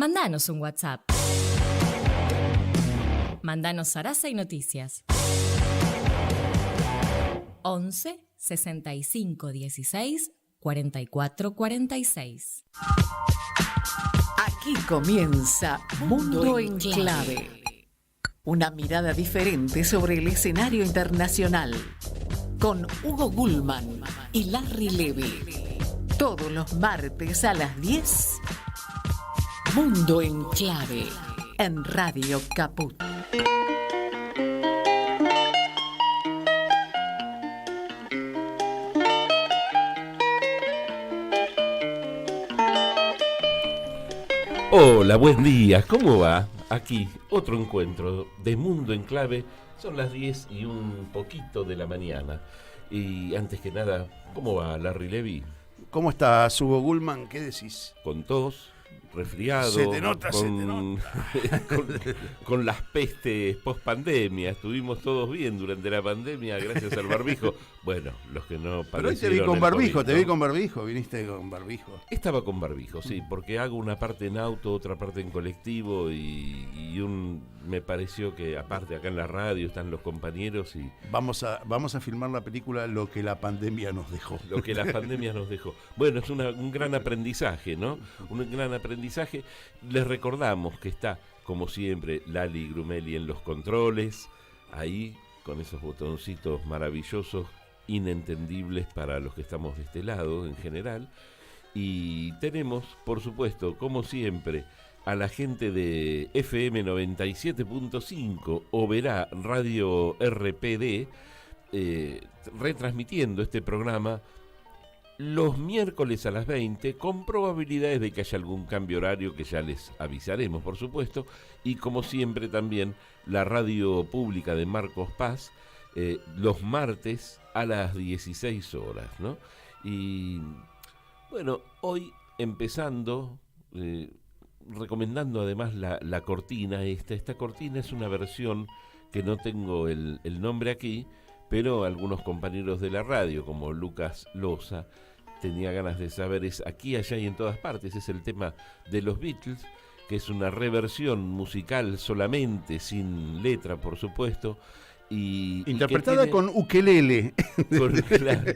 Mandanos un WhatsApp. Mandanos zaraza y noticias. 11 65 16 44 46. Aquí comienza Mundo en Clave. Una mirada diferente sobre el escenario internacional. Con Hugo Gulman y Larry Levy. Todos los martes a las 10. Mundo en Clave. En Radio Caput. Hola, buen día, ¿cómo va? Aquí, otro encuentro de Mundo en Clave. Son las 10 y un poquito de la mañana. Y antes que nada, ¿cómo va Larry Levy? ¿Cómo estás, Hugo Gulman? ¿Qué decís? Con tos, resfriado. Se te nota. Con las pestes post-pandemia. Estuvimos todos bien durante la pandemia gracias al barbijo. Bueno, los que no padecieron. Pero hoy te vi con barbijo, COVID, ¿no? te vi con barbijo, viniste con barbijo. Estaba con barbijo, sí, porque hago una parte en auto, otra parte en colectivo y me pareció que aparte acá en la radio están los compañeros y... Vamos a filmar la película Lo que la pandemia nos dejó. Lo que la pandemia nos dejó. Bueno, es un gran aprendizaje, ¿no? Un gran aprendizaje. Les recordamos que está, como siempre, Lali Grumeli en los controles, ahí con esos botoncitos maravillosos, inentendibles para los que estamos de este lado en general. Y tenemos, por supuesto, como siempre, a la gente de FM 97.5 o verá Radio RPD retransmitiendo este programa los miércoles a las 20, con probabilidades de que haya algún cambio horario que ya les avisaremos, por supuesto, y como siempre también la radio pública de Marcos Paz, los martes a las 16 horas, ¿no? Y bueno, hoy empezando, recomendando además la cortina, esta cortina es una versión que no tengo el nombre aquí, pero algunos compañeros de la radio, como Lucas Loza, tenía ganas de saber, es Aquí, Allá y en Todas Partes, es el tema de los Beatles, que es una reversión musical solamente, sin letra, por supuesto, interpretada tiene, con ukelele. Claro,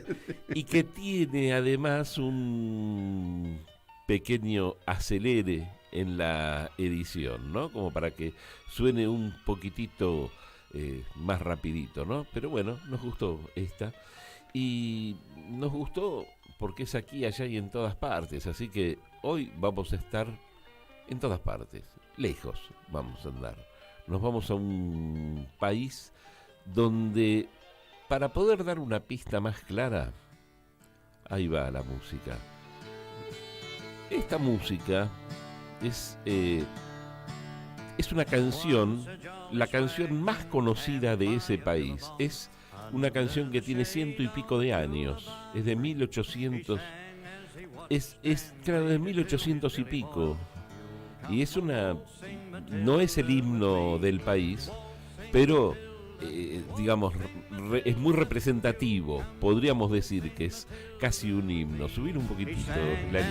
y que tiene además un pequeño acelere en la edición, ¿no? Como para que suene un poquitito más rapidito, ¿no? Pero bueno, nos gustó esta. Y nos gustó porque es aquí, allá y en todas partes. Así que hoy vamos a estar en todas partes. Lejos vamos a andar. Nos vamos a un país donde, para poder dar una pista más clara, ahí va la música. Esta música es una canción, la canción más conocida de ese país. Es una canción que tiene 100 y pico de años. Es de 1800. Claro, de 1800 y pico. Y es no es el himno del país, pero digamos, es muy representativo. Podríamos decir que es casi un himno. Subir un poquitito, Lali.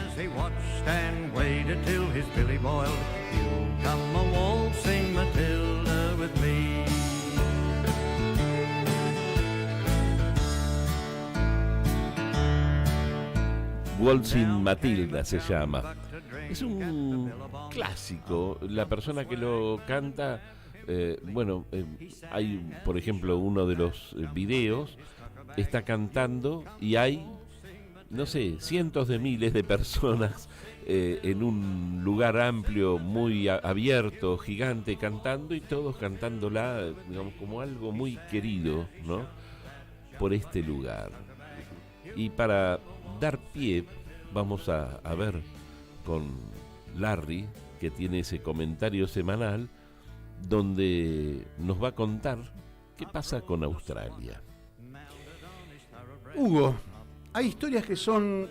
Waltzing Matilda se llama. Es un clásico. La persona que lo canta, hay, por ejemplo, uno de los videos, está cantando y hay, no sé, cientos de miles de personas en un lugar amplio, muy abierto, gigante, cantando, y todos cantándola, digamos, como algo muy querido, ¿no? Por este lugar. Y para dar pie, vamos a ver con Larry, que tiene ese comentario semanal, donde nos va a contar qué pasa con Australia. Hugo, hay historias que son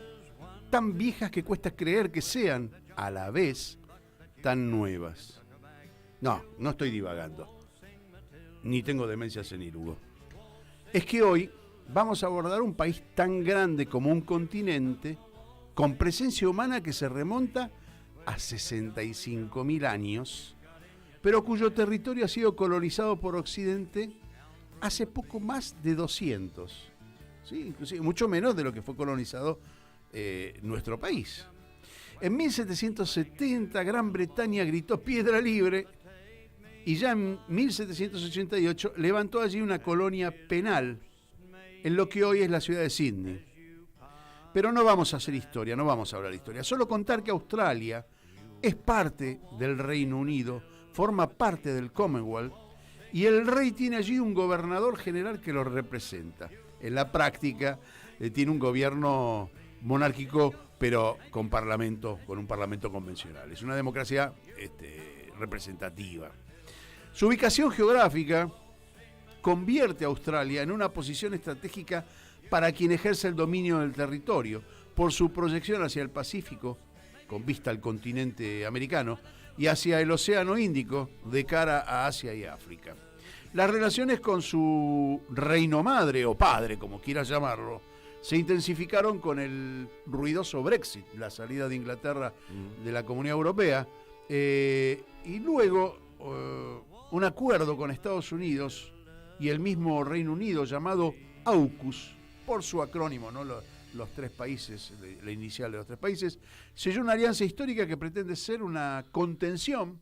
tan viejas que cuesta creer que sean, a la vez, tan nuevas. No estoy divagando. Ni tengo demencia senil, Hugo. Es que hoy vamos a abordar un país tan grande como un continente, con presencia humana que se remonta a 65.000 años, pero cuyo territorio ha sido colonizado por Occidente hace poco más de 200, ¿sí? Inclusive mucho menos de lo que fue colonizado nuestro país. En 1770 Gran Bretaña gritó piedra libre y ya en 1788 levantó allí una colonia penal en lo que hoy es la ciudad de Sídney. Pero no vamos a hacer historia, no vamos a hablar de historia, solo contar que Australia es parte del Reino Unido, forma parte del Commonwealth, y el rey tiene allí un gobernador general que lo representa. En la práctica tiene un gobierno monárquico, pero con un parlamento convencional. Es una democracia representativa. Su ubicación geográfica convierte a Australia en una posición estratégica para quien ejerce el dominio del territorio, por su proyección hacia el Pacífico, con vista al continente americano, y hacia el Océano Índico, de cara a Asia y África. Las relaciones con su reino madre, o padre, como quieras llamarlo, se intensificaron con el ruidoso Brexit, la salida de Inglaterra de la Comunidad Europea, y luego un acuerdo con Estados Unidos y el mismo Reino Unido llamado AUKUS, por su acrónimo, ¿no? Los tres países, la inicial de los tres países, selló una alianza histórica que pretende ser una contención,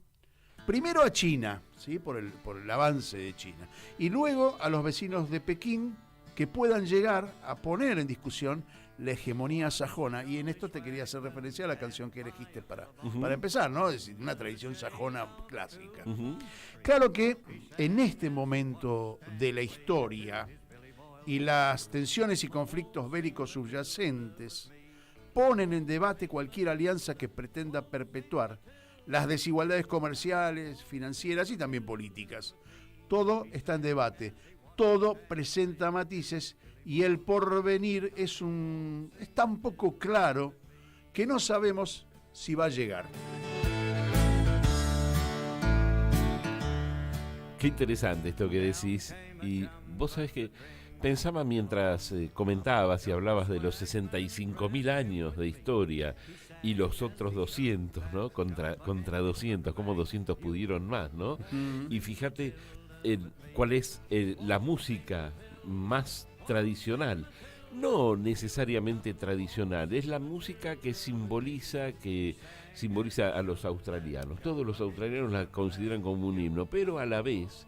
primero a China, ¿sí? por el avance de China, y luego a los vecinos de Pekín que puedan llegar a poner en discusión la hegemonía sajona. Y en esto te quería hacer referencia a la canción que elegiste para empezar, ¿no? Es decir, una tradición sajona clásica. Claro que en este momento de la historia y las tensiones y conflictos bélicos subyacentes ponen en debate cualquier alianza que pretenda perpetuar las desigualdades comerciales, financieras y también políticas. Todo está en debate, todo presenta matices y el porvenir es tan poco claro que no sabemos si va a llegar. Qué interesante esto que decís. Y vos sabés que pensaba mientras comentabas y hablabas de los 65.000 años de historia y los otros 200, ¿no? Contra 200, ¿cómo 200 pudieron más, no? Y fíjate cuál es la música más tradicional. No necesariamente tradicional, es la música que simboliza a los australianos. Todos los australianos la consideran como un himno, pero a la vez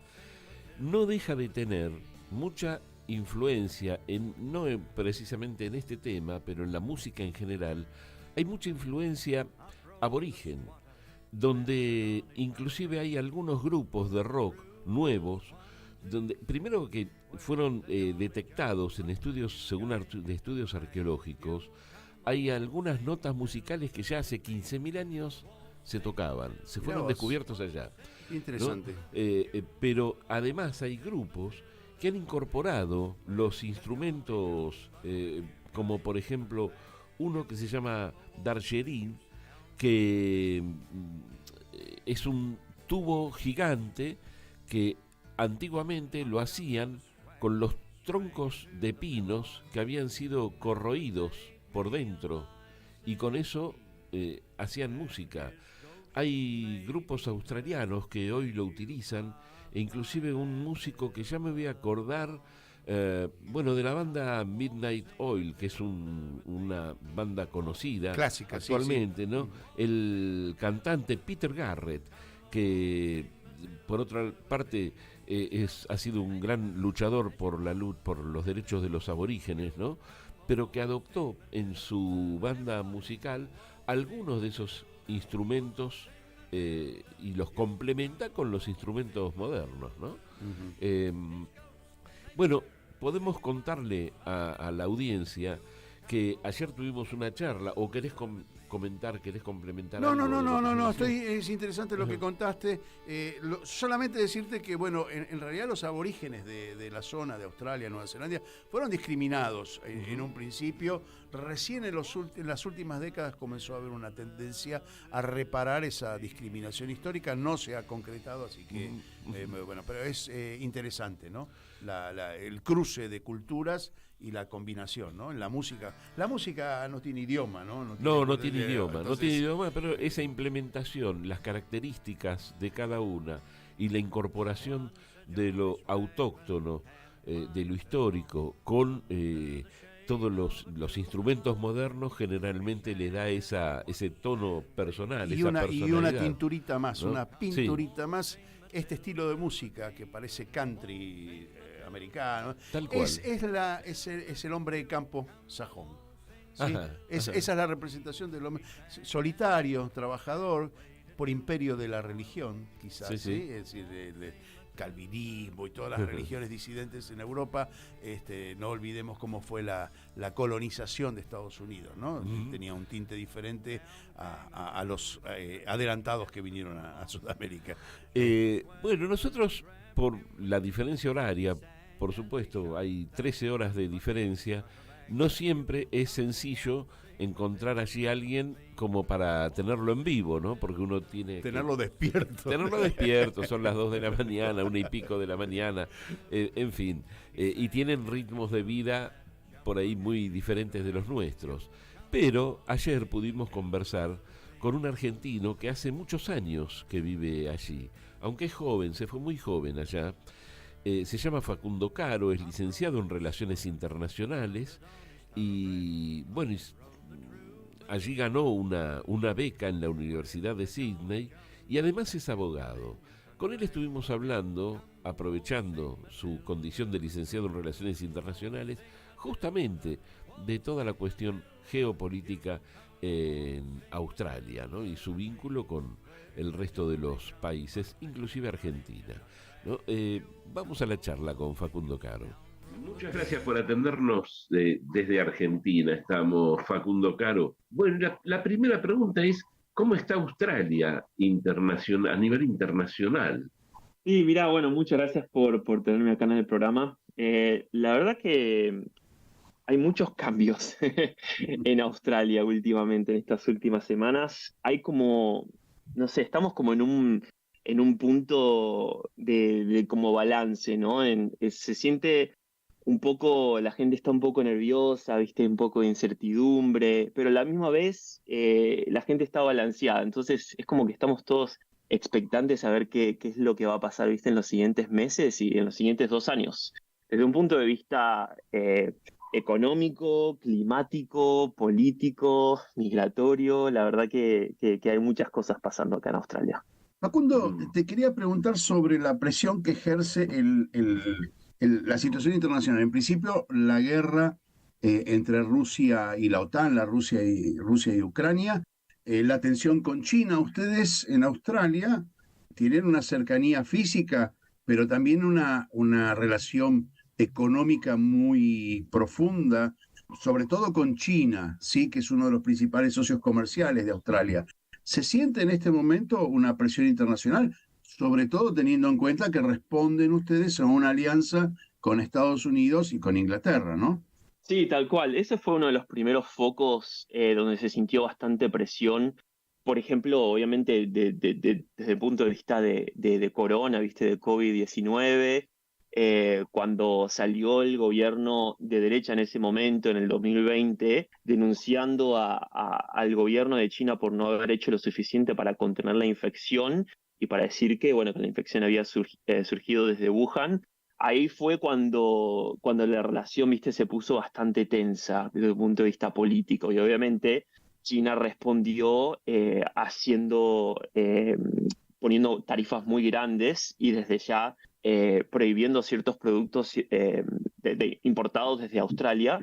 no deja de tener mucha influencia no precisamente en este tema, pero en la música en general. Hay mucha influencia aborigen, donde inclusive hay algunos grupos de rock nuevos, donde primero que fueron detectados en estudios, según estudios arqueológicos, hay algunas notas musicales que ya hace 15.000 años se tocaban, se fueron descubiertos allá. Interesante. ¿No? Pero además hay grupos que han incorporado los instrumentos, como por ejemplo uno que se llama Darjeeling, que es un tubo gigante que antiguamente lo hacían con los troncos de pinos que habían sido corroídos por dentro, y con eso hacían música. Hay grupos australianos que hoy lo utilizan, e inclusive un músico que ya me voy a acordar, de la banda Midnight Oil, que es una banda conocida clásica actualmente, sí. ¿no? El cantante Peter Garrett, que por otra parte ha sido un gran luchador por los derechos de los aborígenes, ¿no? Pero que adoptó en su banda musical algunos de esos instrumentos y los complementa con los instrumentos modernos, ¿no? Bueno, podemos contarle a la audiencia que ayer tuvimos una charla, o querés querés complementar algo. No, es interesante lo que contaste. Solamente decirte que, bueno, en realidad los aborígenes de la zona de Australia, Nueva Zelanda, fueron discriminados en un principio. Recién en las últimas décadas comenzó a haber una tendencia a reparar esa discriminación histórica. No se ha concretado, así que Bueno, pero es interesante, ¿no? El cruce de culturas y la combinación, ¿no? En la música no tiene idioma, ¿no? No tiene idioma, entonces, no tiene idioma, pero esa implementación, las características de cada una y la incorporación de lo autóctono, de lo histórico, con todos los instrumentos modernos, generalmente le da ese tono personal, y esa una personalidad, tinturita más, ¿no? una pinturita más. Este estilo de música que parece country americano, Tal cual. es el hombre de campo sajón. ¿Sí? Ajá. Esa es la representación del hombre solitario, trabajador, por imperio de la religión, quizás, Sí, sí. ¿sí? Es decir, de calvinismo y todas las religiones disidentes en Europa. No olvidemos cómo fue la colonización de Estados Unidos, ¿no? Tenía un tinte diferente a los adelantados que vinieron a Sudamérica. Bueno, nosotros, por la diferencia horaria, por supuesto, hay 13 horas de diferencia, no siempre es sencillo encontrar allí a alguien como para tenerlo en vivo, ¿no? Porque uno tiene Tenerlo despierto. Tenerlo despierto, son las 2 de la mañana, 1:00 de la mañana, en fin, y tienen ritmos de vida por ahí muy diferentes de los nuestros. Pero ayer pudimos conversar con un argentino que hace muchos años que vive allí, aunque es joven, se fue muy joven allá. Se llama Facundo Caro, es licenciado en Relaciones Internacionales y bueno, allí ganó una beca en la Universidad de Sydney y además es abogado. Con él estuvimos hablando, aprovechando su condición de licenciado en Relaciones Internacionales, justamente de toda la cuestión geopolítica en Australia, ¿no? Y su vínculo con el resto de los países, inclusive Argentina, ¿no? Vamos a la charla con Facundo Caro. Muchas gracias por atendernos desde Argentina. Estamos, Facundo Caro. Bueno, la primera pregunta es, ¿cómo está Australia a nivel internacional? Sí, mira, bueno, muchas gracias por tenerme acá en el programa. La verdad que hay muchos cambios en Australia últimamente, en estas últimas semanas. Hay como, no sé, estamos como en un punto de como balance, ¿no? Se siente un poco, la gente está un poco nerviosa, ¿viste? Un poco de incertidumbre, pero a la misma vez la gente está balanceada. Entonces es como que estamos todos expectantes a ver qué es lo que va a pasar, ¿viste? En los siguientes meses y en los siguientes 2 años. Desde un punto de vista económico, climático, político, migratorio, la verdad que hay muchas cosas pasando acá en Australia. Facundo, te quería preguntar sobre la presión que ejerce la situación internacional. En principio, la guerra entre Rusia y la OTAN, Rusia y Ucrania, la tensión con China. Ustedes en Australia tienen una cercanía física, pero también una relación económica muy profunda, sobre todo con China, sí, que es uno de los principales socios comerciales de Australia. ¿Se siente en este momento una presión internacional, sobre todo teniendo en cuenta que responden ustedes a una alianza con Estados Unidos y con Inglaterra, ¿no? Sí, tal cual. Ese fue uno de los primeros focos donde se sintió bastante presión. Por ejemplo, obviamente desde el punto de vista de corona, ¿viste? De COVID-19, cuando salió el gobierno de derecha en ese momento, en el 2020, denunciando al gobierno de China por no haber hecho lo suficiente para contener la infección y para decir que, bueno, que la infección había surgido desde Wuhan. Ahí fue cuando la relación, viste, se puso bastante tensa desde el punto de vista político. Y obviamente China respondió poniendo tarifas muy grandes y desde ya prohibiendo ciertos productos importados desde Australia,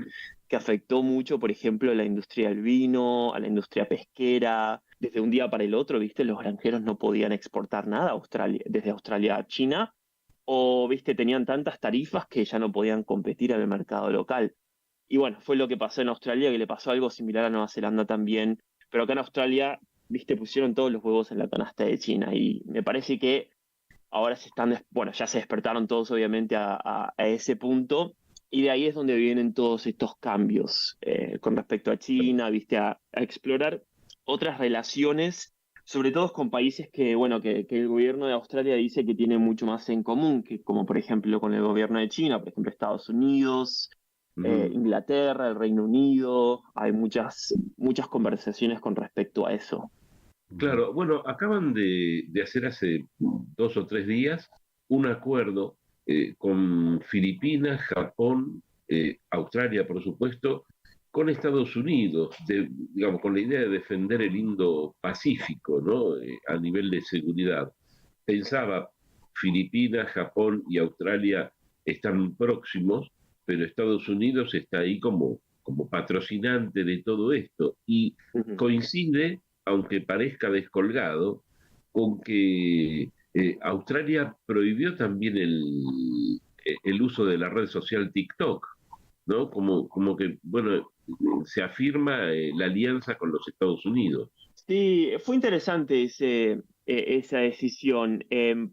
que afectó mucho, por ejemplo, a la industria del vino, a la industria pesquera. Desde un día para el otro, viste, los granjeros no podían exportar nada desde Australia a China, o, viste, tenían tantas tarifas que ya no podían competir en el mercado local. Y bueno, fue lo que pasó en Australia, que le pasó algo similar a Nueva Zelanda también, pero acá en Australia, viste, pusieron todos los huevos en la canasta de China, y me parece que ahora ya se despertaron todos obviamente a ese punto, y de ahí es donde vienen todos estos cambios con respecto a China, viste, a explorar otras relaciones sobre todo con países que, bueno, que el gobierno de Australia dice que tiene mucho más en común, que como por ejemplo con el gobierno de China, por ejemplo Estados Unidos, Inglaterra, el Reino Unido. Hay muchas conversaciones con respecto a eso. Claro, bueno, acaban de hacer hace 2 o 3 días un acuerdo con Filipinas, Japón, Australia, por supuesto, con Estados Unidos, digamos, con la idea de defender el Indo-Pacífico, ¿no? A nivel de seguridad. Pensaba, Filipinas, Japón y Australia están próximos, pero Estados Unidos está ahí como patrocinante de todo esto. Y coincide, aunque parezca descolgado, con que Australia prohibió también el uso de la red social TikTok, ¿no? Como que, bueno, se afirma la alianza con los Estados Unidos. Sí, fue interesante esa decisión.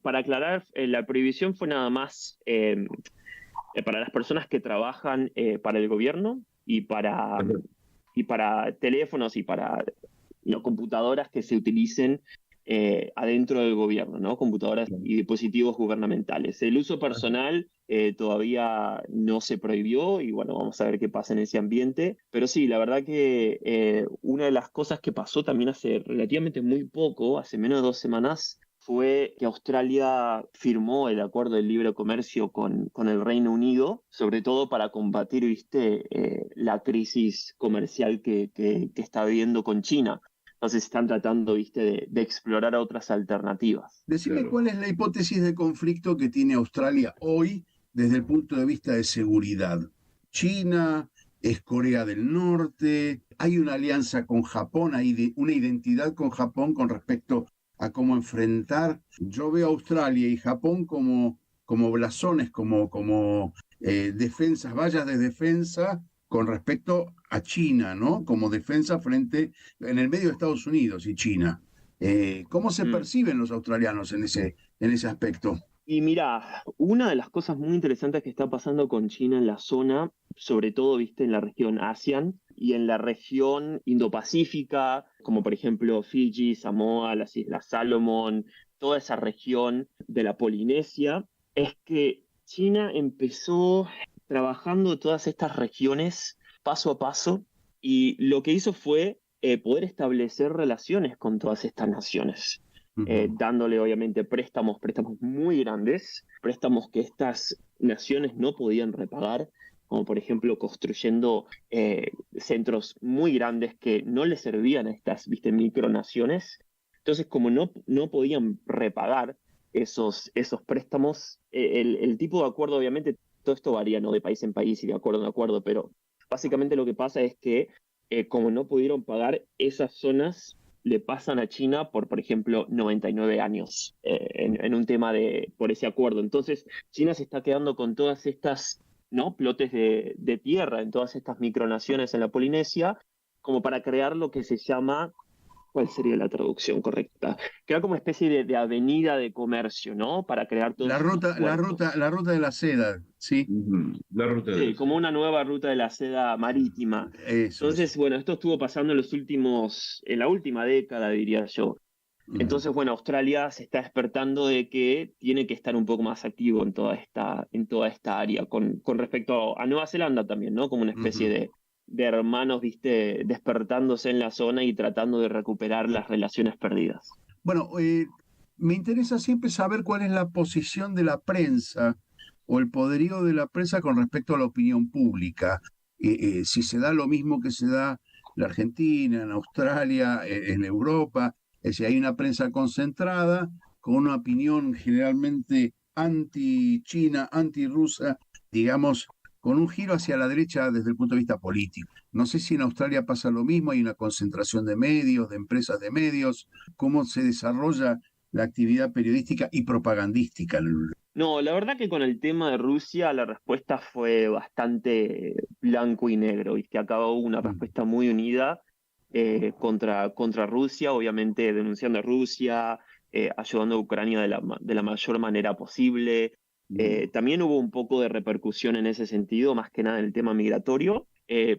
Para aclarar, la prohibición fue nada más para las personas que trabajan para el gobierno y para teléfonos y para computadoras que se utilicen adentro del gobierno, ¿no? Computadoras y dispositivos gubernamentales. El uso personal todavía no se prohibió y bueno, vamos a ver qué pasa en ese ambiente. Pero sí, la verdad que una de las cosas que pasó también hace relativamente muy poco, hace menos de 2 semanas, fue que Australia firmó el acuerdo de libre comercio con el Reino Unido, sobre todo para combatir, la crisis comercial que está viviendo con China. Entonces están tratando, de explorar otras alternativas. Decime Claro. cuál es la hipótesis de conflicto que tiene Australia hoy desde el punto de vista de seguridad. China, es Corea del Norte, hay una alianza con Japón, hay una identidad con Japón con respecto a cómo enfrentar. Yo veo a Australia y Japón como blasones, como defensas, vallas de defensa con respecto a China, ¿no? Como defensa en el medio de Estados Unidos y China. ¿Cómo se perciben los australianos en ese aspecto? Y mira, una de las cosas muy interesantes que está pasando con China en la zona, sobre todo, en la región ASEAN y en la región Indo-Pacífica, como por ejemplo Fiji, Samoa, las Islas Salomón, toda esa región de la Polinesia, es que China empezó trabajando todas estas regiones paso a paso y lo que hizo fue poder establecer relaciones con todas estas naciones. Dándole obviamente préstamos muy grandes, préstamos que estas naciones no podían repagar, como por ejemplo construyendo centros muy grandes que no les servían a estas micronaciones. Entonces, como no podían repagar esos préstamos, el tipo de acuerdo, obviamente, todo esto varía, ¿no? De país en país y de acuerdo en acuerdo, pero básicamente lo que pasa es que como no pudieron pagar, esas zonas le pasan a China por ejemplo, 99 años en un tema por ese acuerdo. Entonces, China se está quedando con todas estas, ¿no? Plotes de tierra en todas estas micronaciones en la Polinesia, como para crear lo que se llama, ¿cuál sería la traducción correcta? Crear como una especie de avenida de comercio, ¿no? Para crear todos La estos ruta, la puertos. ruta, la ruta de la seda, ¿sí? La ruta de Sí, los... como una nueva ruta de la seda marítima. Eso es. Entonces, bueno, esto estuvo pasando en la última década, diría yo. Entonces, bueno, Australia se está despertando de que tiene que estar un poco más activo en toda esta área, con respecto a Nueva Zelanda también, ¿no? Como una especie de hermanos, despertándose en la zona y tratando de recuperar las relaciones perdidas. Bueno, me interesa siempre saber cuál es la posición de la prensa o el poderío de la prensa con respecto a la opinión pública. Si se da lo mismo que se da en la Argentina, en Australia, en Europa. Es decir, hay una prensa concentrada con una opinión generalmente anti-China, anti-rusa, digamos, con un giro hacia la derecha desde el punto de vista político. No sé si en Australia pasa lo mismo, hay una concentración de medios, de empresas de medios, cómo se desarrolla la actividad periodística y propagandística. No, la verdad que con el tema de Rusia la respuesta fue bastante blanco y negro, ¿viste? Acá hubo una respuesta muy unida contra Rusia, obviamente denunciando a Rusia, ayudando a Ucrania de la mayor manera posible. También hubo un poco de repercusión en ese sentido, más que nada en el tema migratorio,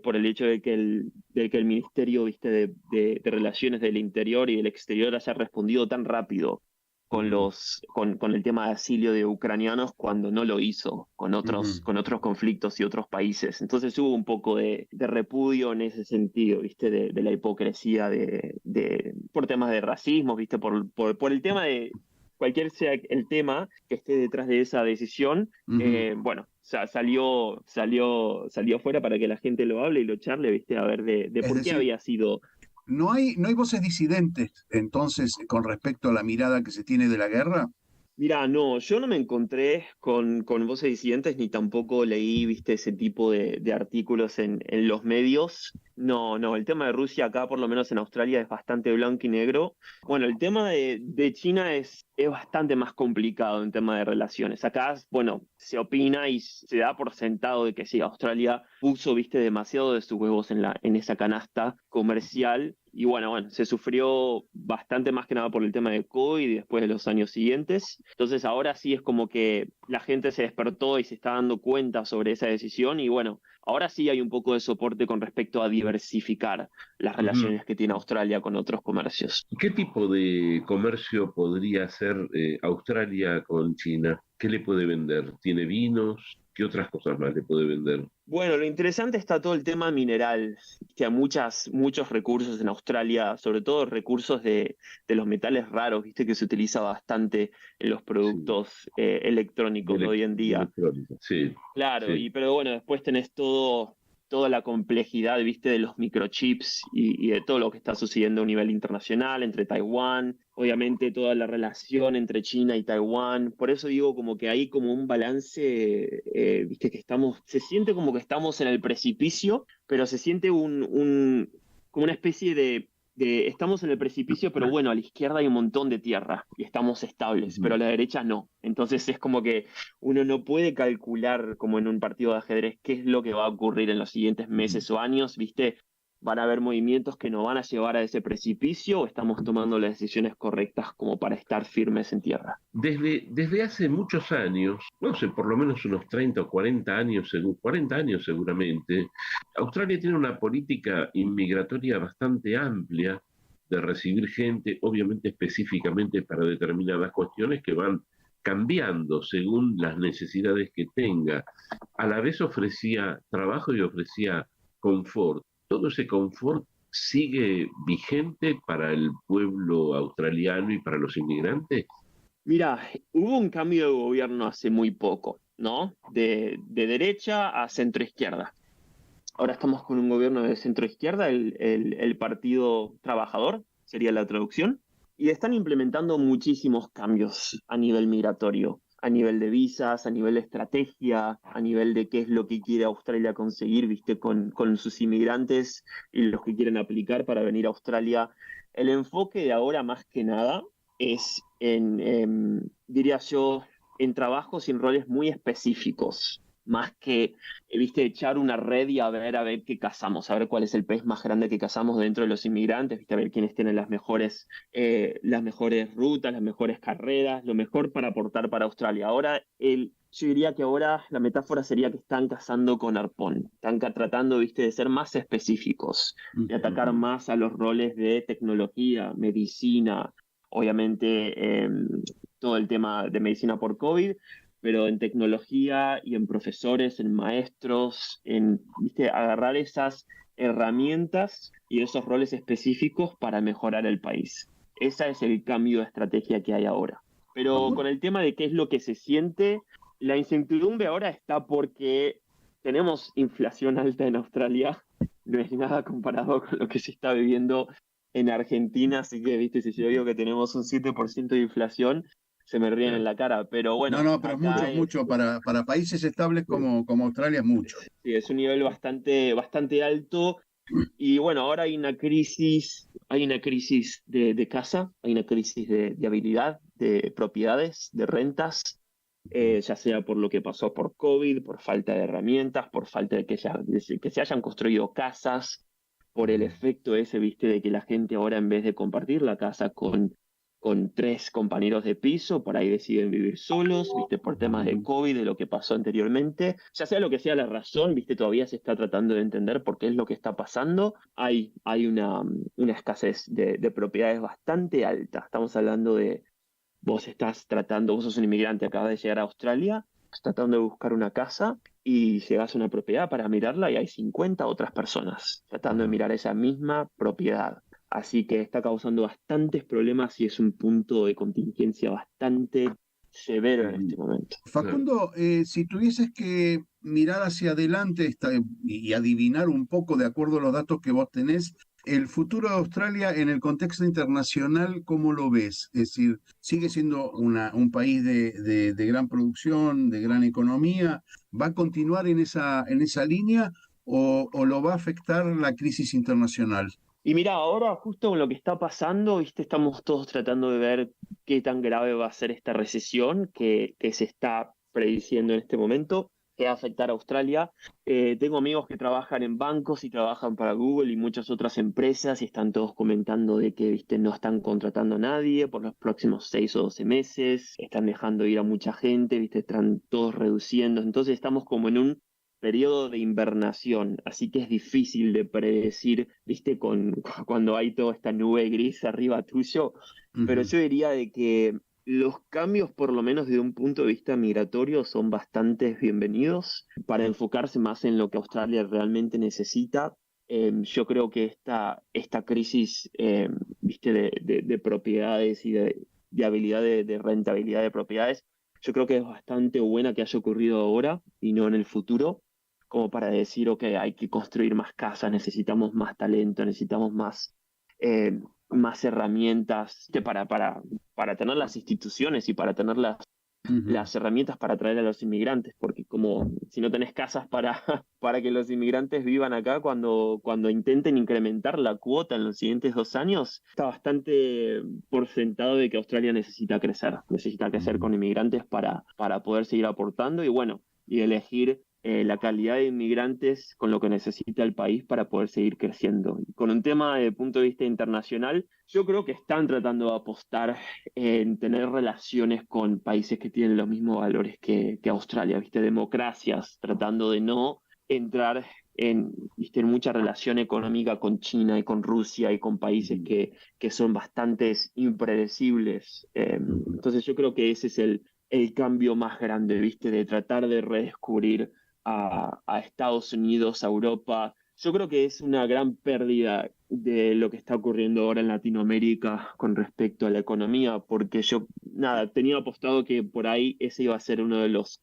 por el hecho de que el Ministerio, viste, de Relaciones del Interior y del Exterior haya respondido tan rápido con el tema de asilio de ucranianos cuando no lo hizo con otros conflictos y otros países. Entonces hubo un poco de repudio en ese sentido, ¿viste? De la hipocresía por temas de racismo, ¿viste? Por el tema de cualquier sea el tema que esté detrás de esa decisión, bueno, o sea, salió fuera para que la gente lo hable y lo charle, ¿viste? A ver de Es por qué decir, había sido. no hay voces disidentes entonces con respecto a la mirada que se tiene de la guerra. Mira, no, yo no me encontré con voces disidentes ni tampoco leí, viste, ese tipo de artículos en los medios. No, no, el tema de Rusia acá, por lo menos en Australia, es bastante blanco y negro. Bueno, el tema de China es bastante más complicado en tema de relaciones. Acá, bueno, se opina y se da por sentado de que sí, Australia puso, viste, demasiado de sus huevos en esa canasta comercial. Y bueno, se sufrió bastante más que nada por el tema de COVID y después de los años siguientes. Entonces ahora sí es como que la gente se despertó y se está dando cuenta sobre esa decisión y bueno, ahora sí hay un poco de soporte con respecto a diversificar las Ujú. relaciones que tiene Australia con otros comercios. ¿Qué tipo de comercio podría hacer Australia con China? ¿Qué le puede vender? ¿Tiene vinos? ¿Qué otras cosas más le puede vender? Bueno, lo interesante está todo el tema mineral, que hay muchos recursos en Australia, sobre todo recursos de los metales raros, viste que se utiliza bastante en los Sí, productos electrónicos de hoy en de día. electrónica. Sí, Claro, sí, pero bueno, después tenés toda la complejidad, viste, de los microchips y de todo lo que está sucediendo a un nivel internacional entre Taiwán, obviamente toda la relación entre China y Taiwán. Por eso digo como que hay como un balance, viste, se siente como que estamos en el precipicio, pero se siente como una especie estamos en el precipicio, pero bueno, a la izquierda hay un montón de tierra y estamos estables, pero a ujú, la derecha no. Entonces es como que uno no puede calcular como en un partido de ajedrez qué es lo que va a ocurrir en los siguientes ujú. meses o años, ¿viste? ¿Van a haber movimientos que nos van a llevar a ese precipicio o estamos tomando las decisiones correctas como para estar firmes en tierra? Desde hace muchos años, no sé, por lo menos unos 30 o 40 años, 40 años seguramente, Australia tiene una política inmigratoria bastante amplia de recibir gente, obviamente específicamente para determinadas cuestiones que van cambiando según las necesidades que tenga. A la vez ofrecía trabajo y ofrecía confort. Todo ese confort sigue vigente para el pueblo australiano y para los inmigrantes. Mira, hubo un cambio de gobierno hace muy poco, ¿no? De derecha a centro izquierda. Ahora estamos con un gobierno de centro izquierda, el Partido Trabajador, sería la traducción, y están implementando muchísimos cambios a nivel migratorio, a nivel de visas, a nivel de estrategia, a nivel de qué es lo que quiere Australia conseguir, viste, con sus inmigrantes y los que quieren aplicar para venir a Australia. El enfoque de ahora más que nada es diría yo, en trabajos y en roles muy específicos, más que viste, echar una red y a ver qué cazamos, a ver cuál es el pez más grande que cazamos dentro de los inmigrantes, viste, a ver quiénes tienen las mejores rutas, las mejores carreras, lo mejor para aportar para Australia. Yo diría que ahora la metáfora sería que están cazando con arpón, están tratando, viste, de ser más específicos, de atacar más a los roles de tecnología, medicina, obviamente todo el tema de medicina por COVID, pero en tecnología y en profesores, en maestros, ¿viste? Agarrar esas herramientas y esos roles específicos para mejorar el país. Ese es el cambio de estrategia que hay ahora. Pero con el tema de qué es lo que se siente, la incertidumbre ahora está porque tenemos inflación alta en Australia, no es nada comparado con lo que se está viviendo en Argentina, así que, viste, si yo digo que tenemos un 7% de inflación, se me ríen en la cara, pero No, bueno, no, pero acá es mucho. Para países estables como Australia es mucho. sí, es un nivel bastante alto y bueno, ahora hay una crisis de casa, hay una crisis de habilidad, de propiedades, de rentas, ya sea por lo que pasó por COVID, por falta de herramientas, por falta que se hayan construido casas, por el efecto ese, viste, de que la gente ahora en vez de compartir la casa con con 3 compañeros de piso, por ahí deciden vivir solos, ¿viste? Por temas de COVID, de lo que pasó anteriormente. Ya sea lo que sea la razón, ¿viste? Todavía se está tratando de entender por qué es lo que está pasando. Hay una escasez de propiedades bastante alta. Estamos hablando de, vos sos un inmigrante, acabas de llegar a Australia, estás tratando de buscar una casa y llegas a una propiedad para mirarla y hay 50 otras personas tratando de mirar esa misma propiedad. Así que está causando bastantes problemas y es un punto de contingencia bastante severo en este momento. Facundo, si tuvieses que mirar hacia adelante y adivinar un poco, de acuerdo a los datos que vos tenés, el futuro de Australia en el contexto internacional, ¿cómo lo ves? Es decir, ¿sigue siendo un país de gran producción, de gran economía? ¿Va a continuar en esa línea o lo va a afectar la crisis internacional? Y mira, ahora justo con lo que está pasando, ¿viste? Estamos todos tratando de ver qué tan grave va a ser esta recesión que se está prediciendo en este momento, que va a afectar a Australia. Tengo amigos que trabajan en bancos y trabajan para Google y muchas otras empresas y están todos comentando de que, ¿viste? No están contratando a nadie por los próximos 6 o 12 meses, están dejando ir a mucha gente, ¿viste? Están todos reduciendo. Entonces estamos como en un periodo de invernación, así que es difícil de predecir, ¿viste? Cuando hay toda esta nube gris arriba tuyo, pero yo diría de que los cambios, por lo menos desde un punto de vista migratorio, son bastante bienvenidos para enfocarse más en lo que Australia realmente necesita. Yo creo que esta crisis, ¿viste? De propiedades y de habilidad de rentabilidad de propiedades, yo creo que es bastante buena que haya ocurrido ahora y no en el futuro, como para decir, ok, hay que construir más casas, necesitamos más talento, necesitamos más herramientas para tener las instituciones y para tener las herramientas para atraer a los inmigrantes, porque como si no tenés casas para que los inmigrantes vivan acá, cuando intenten incrementar la cuota en los siguientes 2 años, está bastante por sentado de que Australia necesita crecer con inmigrantes para poder seguir aportando y elegir la calidad de inmigrantes con lo que necesita el país para poder seguir creciendo. Con un tema de punto de vista internacional, yo creo que están tratando de apostar en tener relaciones con países que tienen los mismos valores que Australia, ¿viste? Democracias, tratando de no entrar en mucha relación económica con China y con Rusia y con países que son bastante impredecibles. Entonces yo creo que ese es el cambio más grande, ¿viste? De tratar de redescubrir a Estados Unidos, a Europa. Yo creo que es una gran pérdida de lo que está ocurriendo ahora en Latinoamérica con respecto a la economía, porque yo, tenía apostado que por ahí ese iba a ser uno de los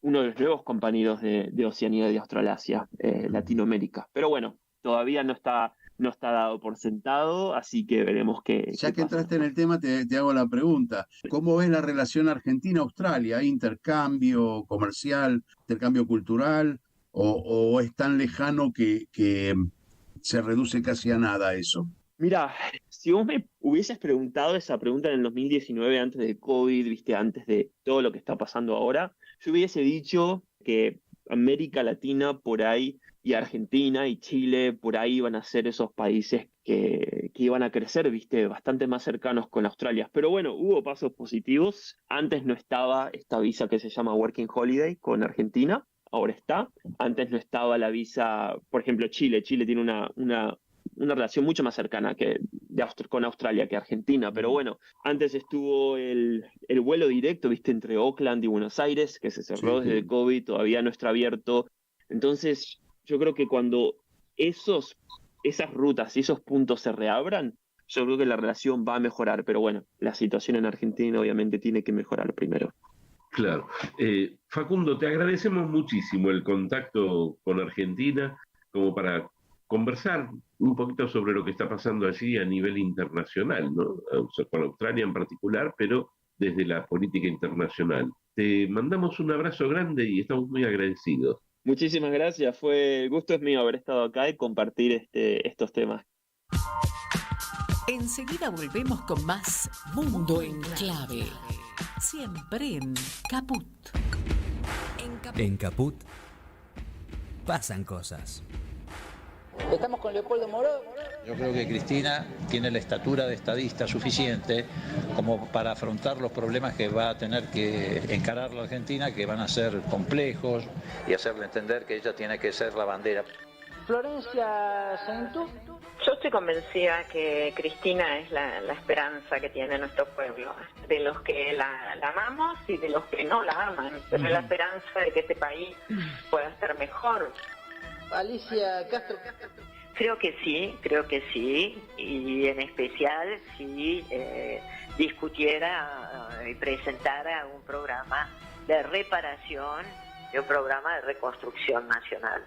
nuevos compañeros de Oceanía y de Australasia, Latinoamérica. Pero bueno, todavía no está dado por sentado, así que veremos qué Ya que pasa. entraste en el tema, te hago la pregunta. ¿Cómo ves la relación Argentina-Australia? ¿Hay intercambio comercial, intercambio cultural? ¿O es tan lejano que se reduce casi a nada eso? Mira, si vos me hubieses preguntado esa pregunta en el 2019, antes de COVID, ¿viste? Antes de todo lo que está pasando ahora, yo hubiese dicho que América Latina por ahí, y Argentina y Chile, por ahí van a ser esos países que iban a crecer, ¿viste? Bastante más cercanos con Australia. Pero bueno, hubo pasos positivos. Antes no estaba esta visa que se llama Working Holiday con Argentina, ahora está. Antes no estaba la visa, por ejemplo, Chile. Chile tiene una relación mucho más cercana con Australia que Argentina, pero bueno, antes estuvo el vuelo directo, ¿viste? Entre Auckland y Buenos Aires, que se cerró desde COVID, todavía no está abierto. Entonces, yo creo que cuando esas rutas y esos puntos se reabran, yo creo que la relación va a mejorar, pero bueno, la situación en Argentina obviamente tiene que mejorar primero. Claro. Facundo, te agradecemos muchísimo el contacto con Argentina como para conversar un poquito sobre lo que está pasando allí a nivel internacional, ¿no? O sea, con Australia en particular, pero desde la política internacional. Te mandamos un abrazo grande y estamos muy agradecidos. Muchísimas gracias, el gusto es mío haber estado acá y compartir estos temas. Enseguida volvemos con más Mundo en Clave. Siempre en Caput. En Caput pasan cosas. Estamos con Leopoldo Moró. Yo creo que Cristina tiene la estatura de estadista suficiente como para afrontar los problemas que va a tener que encarar la Argentina, que van a ser complejos, y hacerle entender que ella tiene que ser la bandera. Florencia Sentú. Yo estoy convencida que Cristina es la esperanza que tiene nuestro pueblo, de los que la amamos y de los que no la aman, pero es la esperanza de que este país pueda ser mejor. Alicia Castro. Creo que sí, y en especial si discutiera y presentara un programa de reparación y un programa de reconstrucción nacional.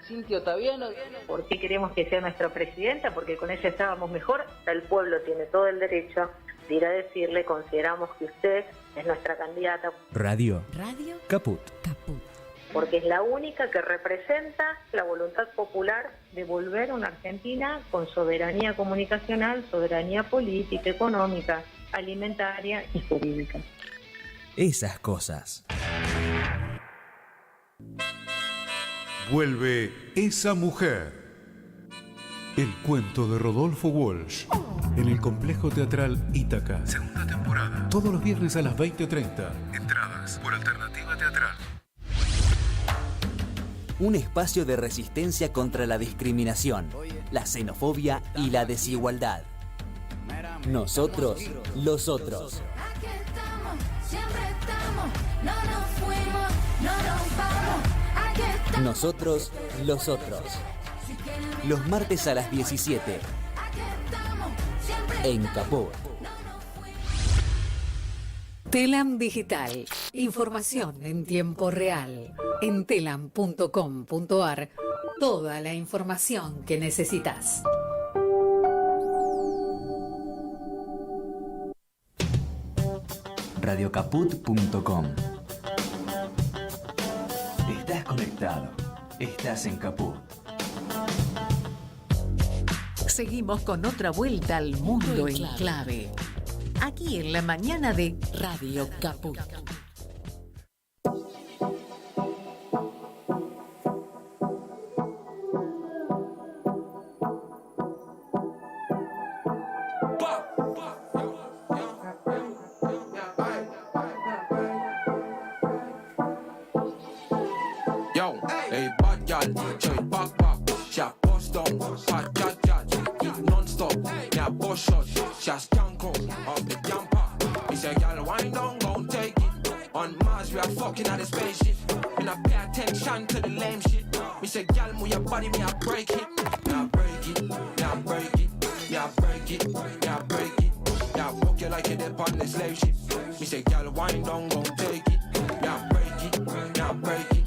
Cintia Ottaviano. ¿Por qué queremos que sea nuestra presidenta? Porque con ella estábamos mejor. El pueblo tiene todo el derecho de ir a decirle, consideramos que usted es nuestra candidata. Radio Caput. Porque es la única que representa la voluntad popular de volver a una Argentina con soberanía comunicacional, soberanía política, económica, alimentaria y jurídica. Esas cosas. Vuelve Esa Mujer. El cuento de Rodolfo Walsh. En el Complejo Teatral Ítaca. Segunda temporada. Todos los viernes a las 20:30. Entradas por Alternativa Teatral. Un espacio de resistencia contra la discriminación, la xenofobia y la desigualdad. Nosotros, los otros. Aquí estamos, siempre estamos, no nos fuimos, no nos vamos. Aquí estamos. Nosotros, los otros. Los martes a las 17. Aquí estamos, siempre en Caput. Telam Digital. Información en tiempo real. En telam.com.ar. Toda la información que necesitas. Radiocaput.com. Estás conectado. Estás en Caput. Seguimos con otra vuelta al mundo en clave. Aquí en la mañana de Radio Caput. Yo, hey, bad gal, joy back, she bust down, hot judge, eat non-stop, yeah, boss shot, she skank up the jumper. He said, gal, wind down, gon' take it. On Mars, we are fucking at the spaceship. And I pay attention to the lame shit. Me say, gal, move your body, me I break it. Now break it, now break it, now break it, now break it. Now walk you like you're there on the slave ship. Me say, gal, wind down, gon' take it. Now break it, now break it.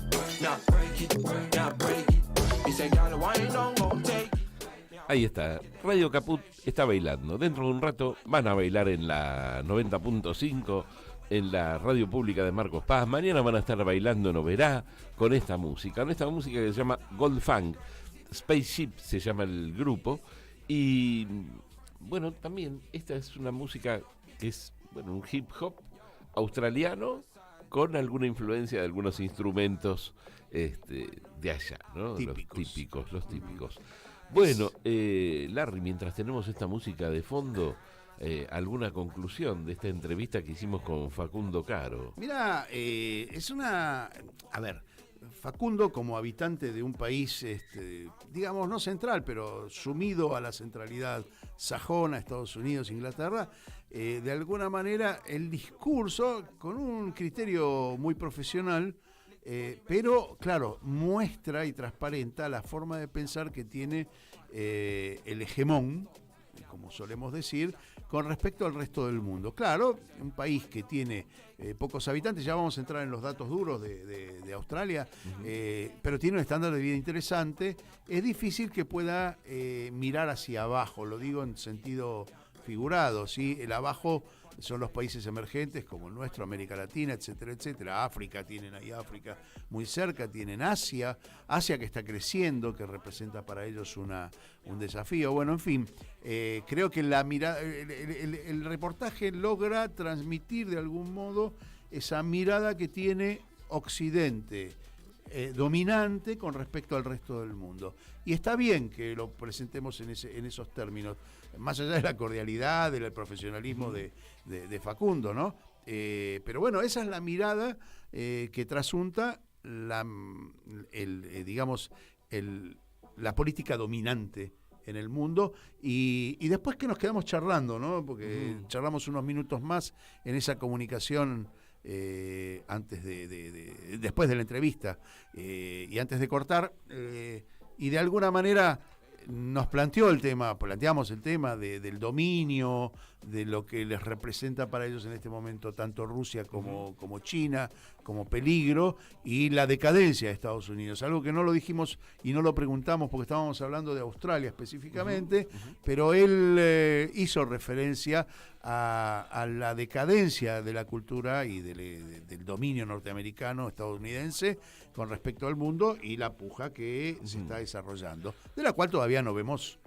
Ahí está, Radio Caput está bailando. Dentro de un rato van a bailar en la 90.5, en la radio pública de Marcos Paz. Mañana van a estar bailando en Oberá con esta música que se llama Gold Funk. Spaceship se llama el grupo. Y bueno, también esta es una música que es un hip hop australiano con alguna influencia de algunos instrumentos de allá, ¿no? Típicos. Los típicos. Bueno, Larry, mientras tenemos esta música de fondo, ¿alguna conclusión de esta entrevista que hicimos con Facundo Caro? Mira, es una... A ver, Facundo, como habitante de un país, digamos, no central, pero sumido a la centralidad sajona, Estados Unidos, Inglaterra, de alguna manera el discurso, con un criterio muy profesional, pero, claro, muestra y transparenta la forma de pensar que tiene el hegemón, como solemos decir, con respecto al resto del mundo. Claro, un país que tiene pocos habitantes, ya vamos a entrar en los datos duros de Australia, pero tiene un estándar de vida interesante. Es difícil que pueda mirar hacia abajo, lo digo en sentido figurado, ¿sí? El abajo son los países emergentes como el nuestro, América Latina, etcétera, etcétera. África, tienen ahí África muy cerca, tienen Asia que está creciendo, que representa para ellos un desafío. Bueno, en fin, creo que la mirada, el reportaje logra transmitir de algún modo esa mirada que tiene Occidente dominante con respecto al resto del mundo. Y está bien que lo presentemos en esos términos, más allá de la cordialidad, del profesionalismo de Facundo, ¿no? Pero bueno, esa es la mirada que trasunta la política dominante en el mundo, y después que nos quedamos charlando, ¿no? Porque charlamos unos minutos más en esa comunicación antes después de la entrevista y antes de cortar, y de alguna manera nos planteamos el tema del dominio, de lo que les representa para ellos en este momento tanto Rusia como China, como peligro, y la decadencia de Estados Unidos. Algo que no lo dijimos y no lo preguntamos porque estábamos hablando de Australia específicamente, pero él hizo referencia a la decadencia de la cultura y del dominio norteamericano, estadounidense, con respecto al mundo, y la puja que se está desarrollando, de la cual todavía no vemos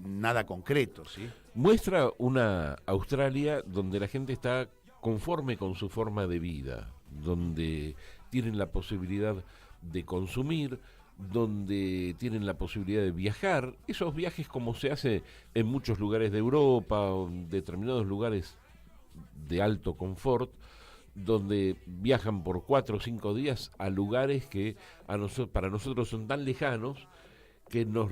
nada concreto, ¿sí? Muestra una Australia donde la gente está conforme con su forma de vida, donde tienen la posibilidad de consumir, donde tienen la posibilidad de viajar, esos viajes como se hace en muchos lugares de Europa o en determinados lugares de alto confort, donde viajan por 4 o 5 días a lugares que para nosotros son tan lejanos que nos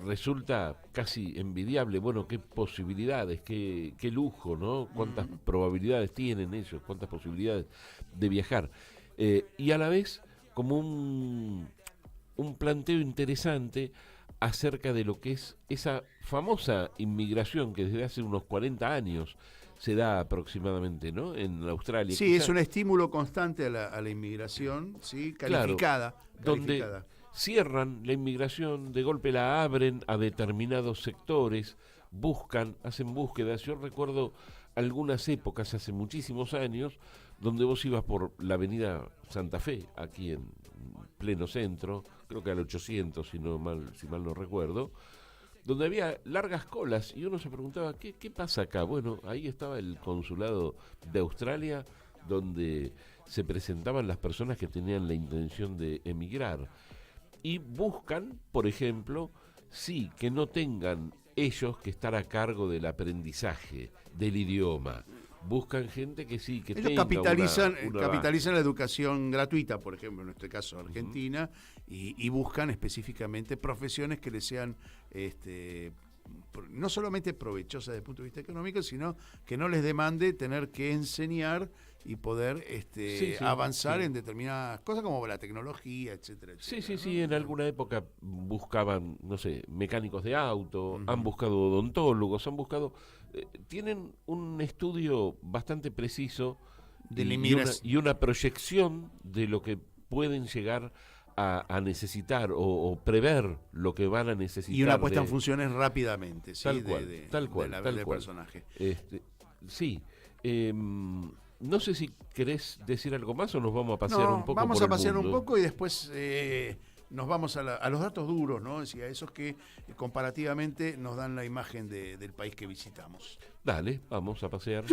resulta casi envidiable. Bueno, qué posibilidades, qué lujo, ¿no? Cuántas probabilidades tienen ellos, cuántas posibilidades de viajar. Y a la vez como un planteo interesante acerca de lo que es esa famosa inmigración que desde hace unos 40 años se da aproximadamente, ¿no? En Australia. Sí, es un estímulo constante a la inmigración, ¿sí? Calificada. Claro, donde cierran la inmigración, de golpe la abren a determinados sectores, hacen búsquedas. Yo recuerdo algunas épocas, hace muchísimos años, donde vos ibas por la avenida Santa Fe, aquí en pleno centro, creo que al 800, si mal no recuerdo, donde había largas colas, y uno se preguntaba, ¿qué pasa acá? Bueno, ahí estaba el consulado de Australia, donde se presentaban las personas que tenían la intención de emigrar. Y buscan, por ejemplo, sí, que no tengan ellos que estar a cargo del aprendizaje, del idioma. Buscan gente que sí, que ellos tenga capitalizan la educación gratuita, por ejemplo, en este caso Argentina, y buscan específicamente profesiones que les sean no solamente provechosas desde el punto de vista económico, sino que no les demande tener que enseñar y poder avanzar en determinadas cosas como la tecnología, etcétera, etcétera. Sí, en alguna época buscaban, no sé, mecánicos de auto, han buscado odontólogos, tienen un estudio bastante preciso y una proyección de lo que pueden llegar a necesitar o prever lo que van a necesitar. Y una puesta en funciones rápidamente, ¿sí? Tal cual. Del personaje. Sí. No sé si querés decir algo más o nos vamos a pasear un poco. Vamos a pasear un poco y después nos vamos a los datos duros, ¿no? Es decir, a esos que comparativamente nos dan la imagen del país que visitamos. Dale, vamos a pasear.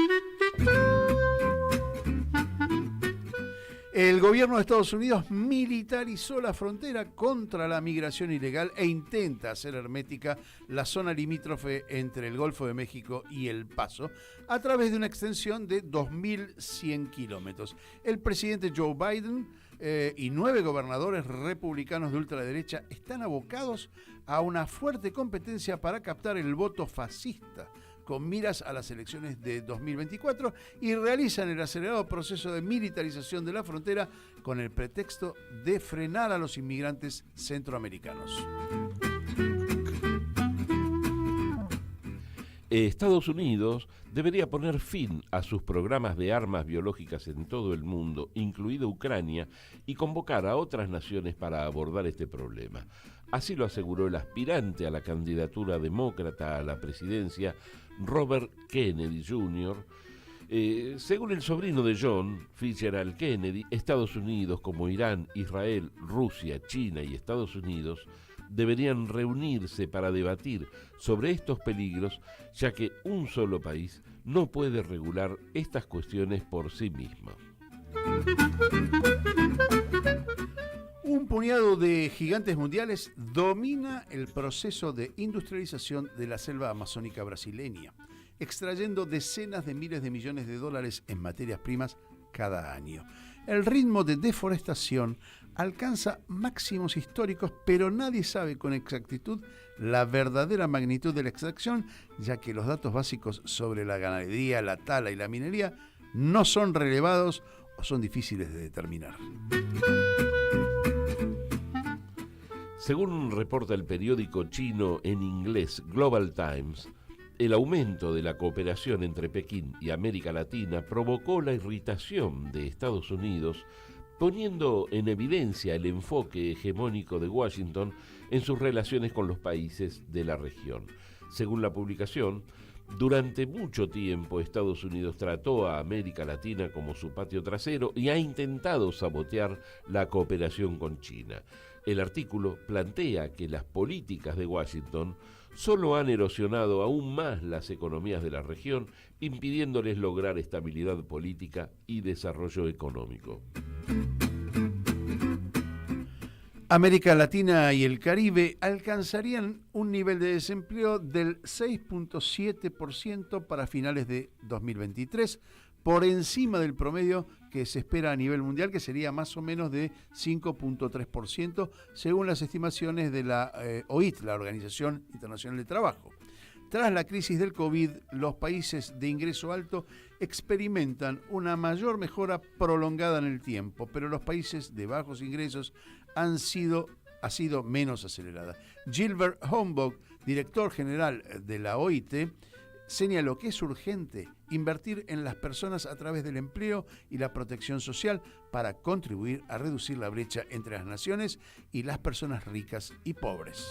El gobierno de Estados Unidos militarizó la frontera contra la migración ilegal e intenta hacer hermética la zona limítrofe entre el Golfo de México y El Paso a través de una extensión de 2.100 kilómetros. El presidente Joe Biden y 9 gobernadores republicanos de ultraderecha están abocados a una fuerte competencia para captar el voto fascista con miras a las elecciones de 2024 y realizan el acelerado proceso de militarización de la frontera con el pretexto de frenar a los inmigrantes centroamericanos. Estados Unidos debería poner fin a sus programas de armas biológicas en todo el mundo, incluido Ucrania, y convocar a otras naciones para abordar este problema. Así lo aseguró el aspirante a la candidatura demócrata a la presidencia, Robert Kennedy Jr. Según el sobrino de John, Fitzgerald Kennedy, Estados Unidos, como Irán, Israel, Rusia, China y Estados Unidos, deberían reunirse para debatir sobre estos peligros, ya que un solo país no puede regular estas cuestiones por sí mismo. Un Un puñado de gigantes mundiales domina el proceso de industrialización de la selva amazónica brasileña, extrayendo decenas de miles de millones de dólares en materias primas cada año. El ritmo de deforestación alcanza máximos históricos, pero nadie sabe con exactitud la verdadera magnitud de la extracción, ya que los datos básicos sobre la ganadería, la tala y la minería no son relevados o son difíciles de determinar. Según reporta el periódico chino en inglés Global Times, el aumento de la cooperación entre Pekín y América Latina provocó la irritación de Estados Unidos, poniendo en evidencia el enfoque hegemónico de Washington en sus relaciones con los países de la región. Según la publicación, durante mucho tiempo Estados Unidos trató a América Latina como su patio trasero y ha intentado sabotear la cooperación con China. El artículo plantea que las políticas de Washington solo han erosionado aún más las economías de la región, impidiéndoles lograr estabilidad política y desarrollo económico. América Latina y el Caribe alcanzarían un nivel de desempleo del 6.7% para finales de 2023, por encima del promedio que se espera a nivel mundial, que sería más o menos de 5.3%, según las estimaciones de la OIT, la Organización Internacional de Trabajo. Tras la crisis del COVID, los países de ingreso alto experimentan una mayor mejora prolongada en el tiempo, pero los países de bajos ingresos ha sido menos acelerada. Gilbert Homburg, director general de la OIT, señaló que es urgente invertir en las personas a través del empleo y la protección social para contribuir a reducir la brecha entre las naciones y las personas ricas y pobres.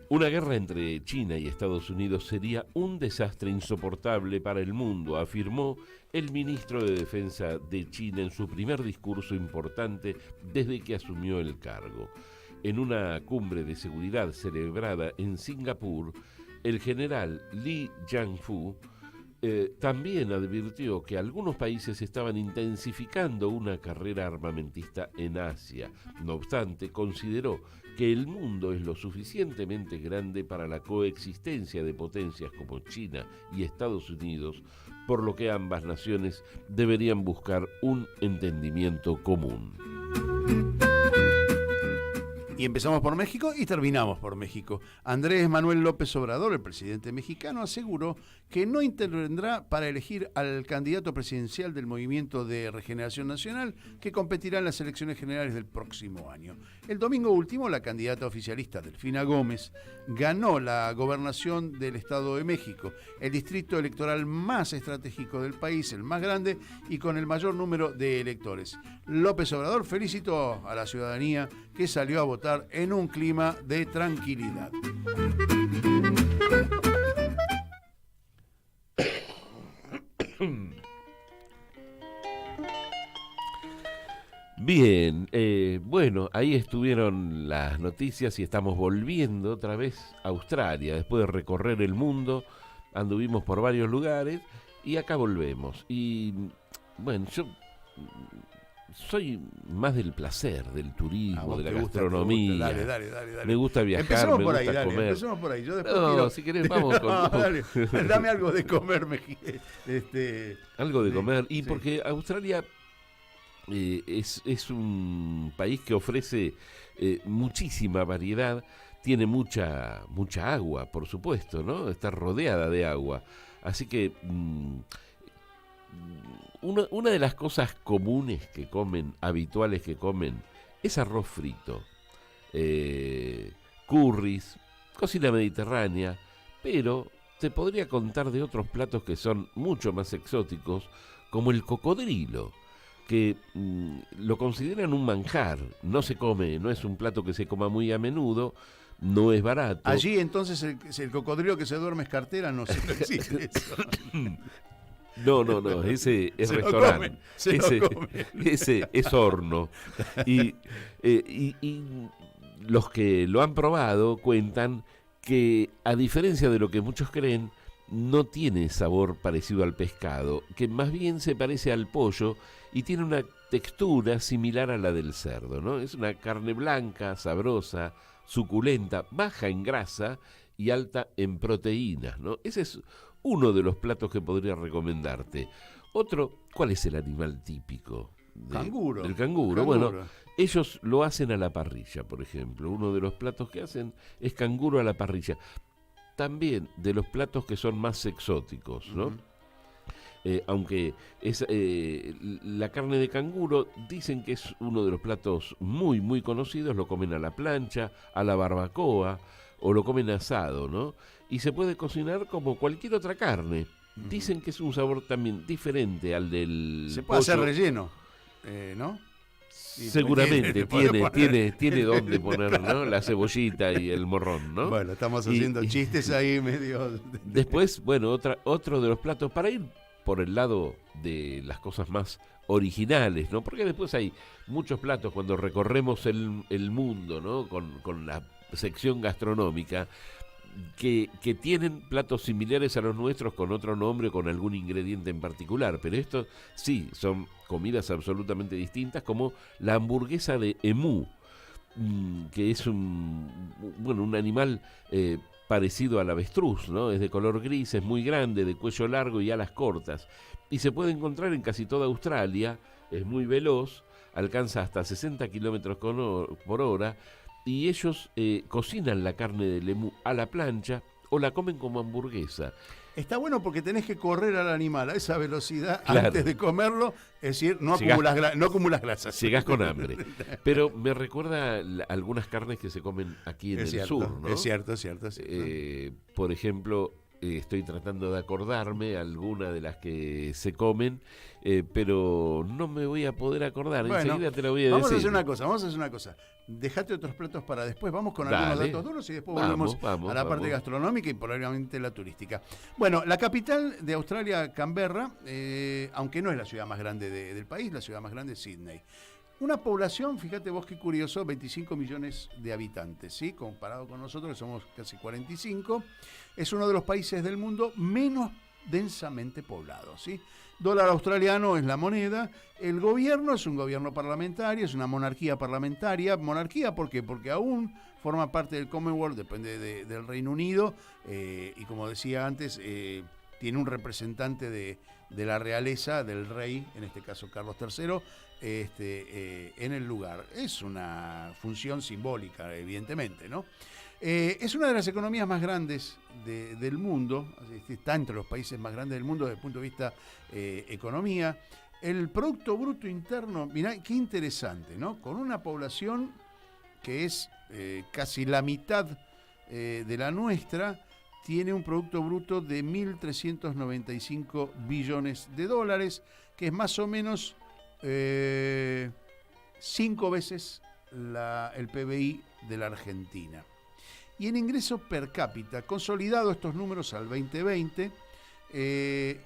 Una guerra entre China y Estados Unidos sería un desastre insoportable para el mundo, afirmó el ministro de Defensa de China en su primer discurso importante desde que asumió el cargo. En una cumbre de seguridad celebrada en Singapur, el general Li Jianfu también advirtió que algunos países estaban intensificando una carrera armamentista en Asia. No obstante, consideró que el mundo es lo suficientemente grande para la coexistencia de potencias como China y Estados Unidos, por lo que ambas naciones deberían buscar un entendimiento común. Y empezamos por México y terminamos por México. Andrés Manuel López Obrador, el presidente mexicano, aseguró que no intervendrá para elegir al candidato presidencial del Movimiento de Regeneración Nacional que competirá en las elecciones generales del próximo año. El domingo último, la candidata oficialista Delfina Gómez ganó la gobernación del Estado de México, el distrito electoral más estratégico del país, el más grande y con el mayor número de electores. López Obrador felicitó a la ciudadanía que salió a votar en un clima de tranquilidad. Bien, bueno, ahí estuvieron las noticias y estamos volviendo otra vez a Australia. Después de recorrer el mundo, anduvimos por varios lugares y acá volvemos. Y bueno, yo soy más del placer, del turismo, de la gastronomía. Dale. Me gusta viajar, empecemos me por gusta ahí, comer. Empecemos por ahí. Yo después no, si querés vamos con... Dale, dame algo de comer. Algo de comer. Y sí. porque Australia es un país que ofrece muchísima variedad, tiene mucha agua, por supuesto, ¿no? Está rodeada de agua. Así que... Una de las cosas comunes que comen, habituales que comen, es arroz frito, curries, cocina mediterránea, pero te podría contar de otros platos que son mucho más exóticos, como el cocodrilo, que lo consideran un manjar, no se come, no es un plato que se coma muy a menudo, no es barato. Allí entonces el cocodrilo que se duerme es cartera, no sé qué existe eso. No, ese es restaurante. Ese es horno. Y los que lo han probado cuentan que, a diferencia de lo que muchos creen, no tiene sabor parecido al pescado, que más bien se parece al pollo y tiene una textura similar a la del cerdo, ¿no? Es una carne blanca, sabrosa, suculenta, baja en grasa y alta en proteínas, ¿no? Ese es uno de los platos que podría recomendarte. Otro, ¿cuál es el animal típico? Canguro. Del canguro. Bueno, ellos lo hacen a la parrilla, por ejemplo. Uno de los platos que hacen es canguro a la parrilla. También de los platos que son más exóticos, ¿no? Aunque es la carne de canguro, dicen que es uno de los platos muy, muy conocidos. Lo comen a la plancha, a la barbacoa, o lo comen asado, ¿no? Y se puede cocinar como cualquier otra carne. Dicen que es un sabor también diferente al del Se puede hacer pollo. relleno, ¿no? Seguramente tiene dónde poner, ¿no? La cebollita y el morrón, ¿no? Bueno, estamos haciendo chistes ahí medio... Después, bueno, otro de los platos, para ir por el lado de las cosas más originales, ¿no? Porque después hay muchos platos cuando recorremos el mundo, ¿no? Con la sección gastronómica, que tienen platos similares a los nuestros con otro nombre o con algún ingrediente en particular, pero estos sí son comidas absolutamente distintas, como la hamburguesa de emú, que es un animal parecido al avestruz, ¿no? Es de color gris, es muy grande, de cuello largo y alas cortas, y se puede encontrar en casi toda Australia. Es muy veloz, alcanza hasta 60 kilómetros por hora, y ellos cocinan la carne del emú a la plancha o la comen como hamburguesa. Está bueno porque tenés que correr al animal a esa velocidad, Claro. antes de comerlo, es decir, no Llegás- acumulas grasas. Llegás con hambre. Pero me recuerda algunas carnes que se comen aquí en Es el cierto, sur, ¿no? es cierto. Por ejemplo, estoy tratando de acordarme alguna de las que se comen, pero no me voy a poder acordar. Bueno, enseguida te lo voy a vamos decir. a hacer una cosa. Dejate otros platos para después. Vamos con Dale. algunos datos duros y después Vamos, volvemos a la parte vamos. gastronómica y probablemente la turística. Bueno, la capital de Australia, Canberra, aunque no es la ciudad más grande del país, la ciudad más grande es Sydney. Una población, fíjate vos qué curioso, 25 millones de habitantes, ¿sí? Comparado con nosotros, que somos casi 45. Es uno de los países del mundo menos densamente poblado, ¿sí? Dólar australiano es la moneda. El gobierno es un gobierno parlamentario, es una monarquía parlamentaria. ¿Monarquía por qué? Porque aún forma parte del Commonwealth, depende del Reino Unido, y como decía antes, tiene un representante de la realeza, del rey, en este caso Carlos III, en el lugar. Es una función simbólica, evidentemente, ¿no? Es una de las economías más grandes del mundo, está entre los países más grandes del mundo desde el punto de vista economía. El Producto Bruto Interno, mirá qué interesante, ¿no? Con una población que es casi la mitad de la nuestra, tiene un Producto Bruto de 1.395 billones de dólares, que es más o menos 5 veces el PBI de la Argentina. Y en ingreso per cápita, consolidado estos números al 2020,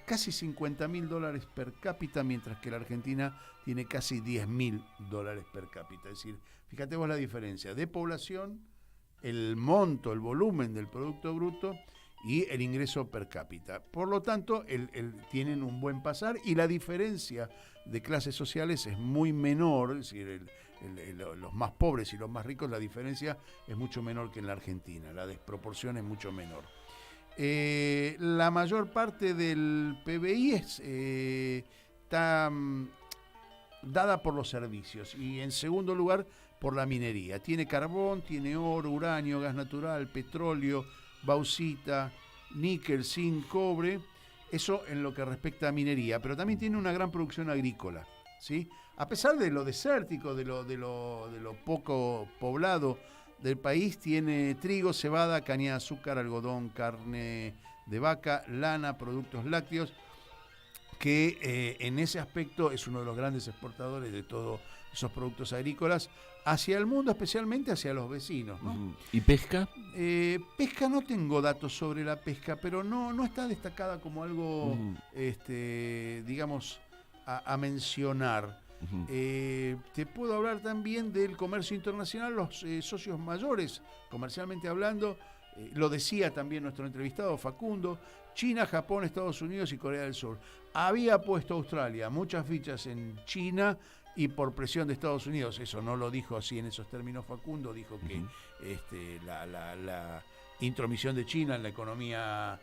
casi $50.000 per cápita, mientras que la Argentina tiene casi $10.000 per cápita. Es decir, fíjate vos la diferencia de población, el monto, el volumen del Producto Bruto y el ingreso per cápita. Por lo tanto, tienen un buen pasar y la diferencia de clases sociales es muy menor, es decir, los más pobres y los más ricos, la diferencia es mucho menor que en la Argentina, la desproporción es mucho menor. La mayor parte del PBI está dada por los servicios y en segundo lugar por la minería. Tiene carbón, tiene oro, uranio, gas natural, petróleo, bauxita, níquel, zinc, cobre. Eso en lo que respecta a minería, pero también tiene una gran producción agrícola, ¿sí? A pesar de lo desértico, de lo poco poblado del país, tiene trigo, cebada, caña de azúcar, algodón, carne de vaca, lana, productos lácteos, que en ese aspecto es uno de los grandes exportadores de todos esos productos agrícolas hacia el mundo, especialmente hacia los vecinos, ¿no? ¿Y pesca? Pesca no tengo datos sobre la pesca, pero no está destacada como algo, digamos, a mencionar. Te puedo hablar también del comercio internacional, los socios mayores, comercialmente hablando, lo decía también nuestro entrevistado Facundo, China, Japón, Estados Unidos y Corea del Sur. Había puesto Australia muchas fichas en China, y por presión de Estados Unidos, eso no lo dijo así en esos términos Facundo, dijo que la intromisión de China en la economía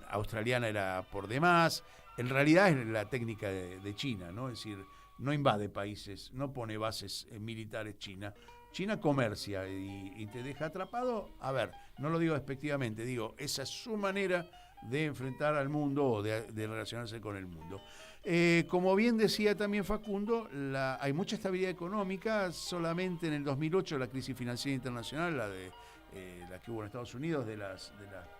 australiana era por demás. En realidad es la técnica de China, ¿no? Es decir, no invade países, no pone bases militares China. China comercia y te deja atrapado. A ver, no lo digo despectivamente, digo, esa es su manera de enfrentar al mundo o de relacionarse con el mundo. Como bien decía también Facundo, hay mucha estabilidad económica. Solamente en el 2008 la crisis financiera internacional, la que hubo en Estados Unidos, de las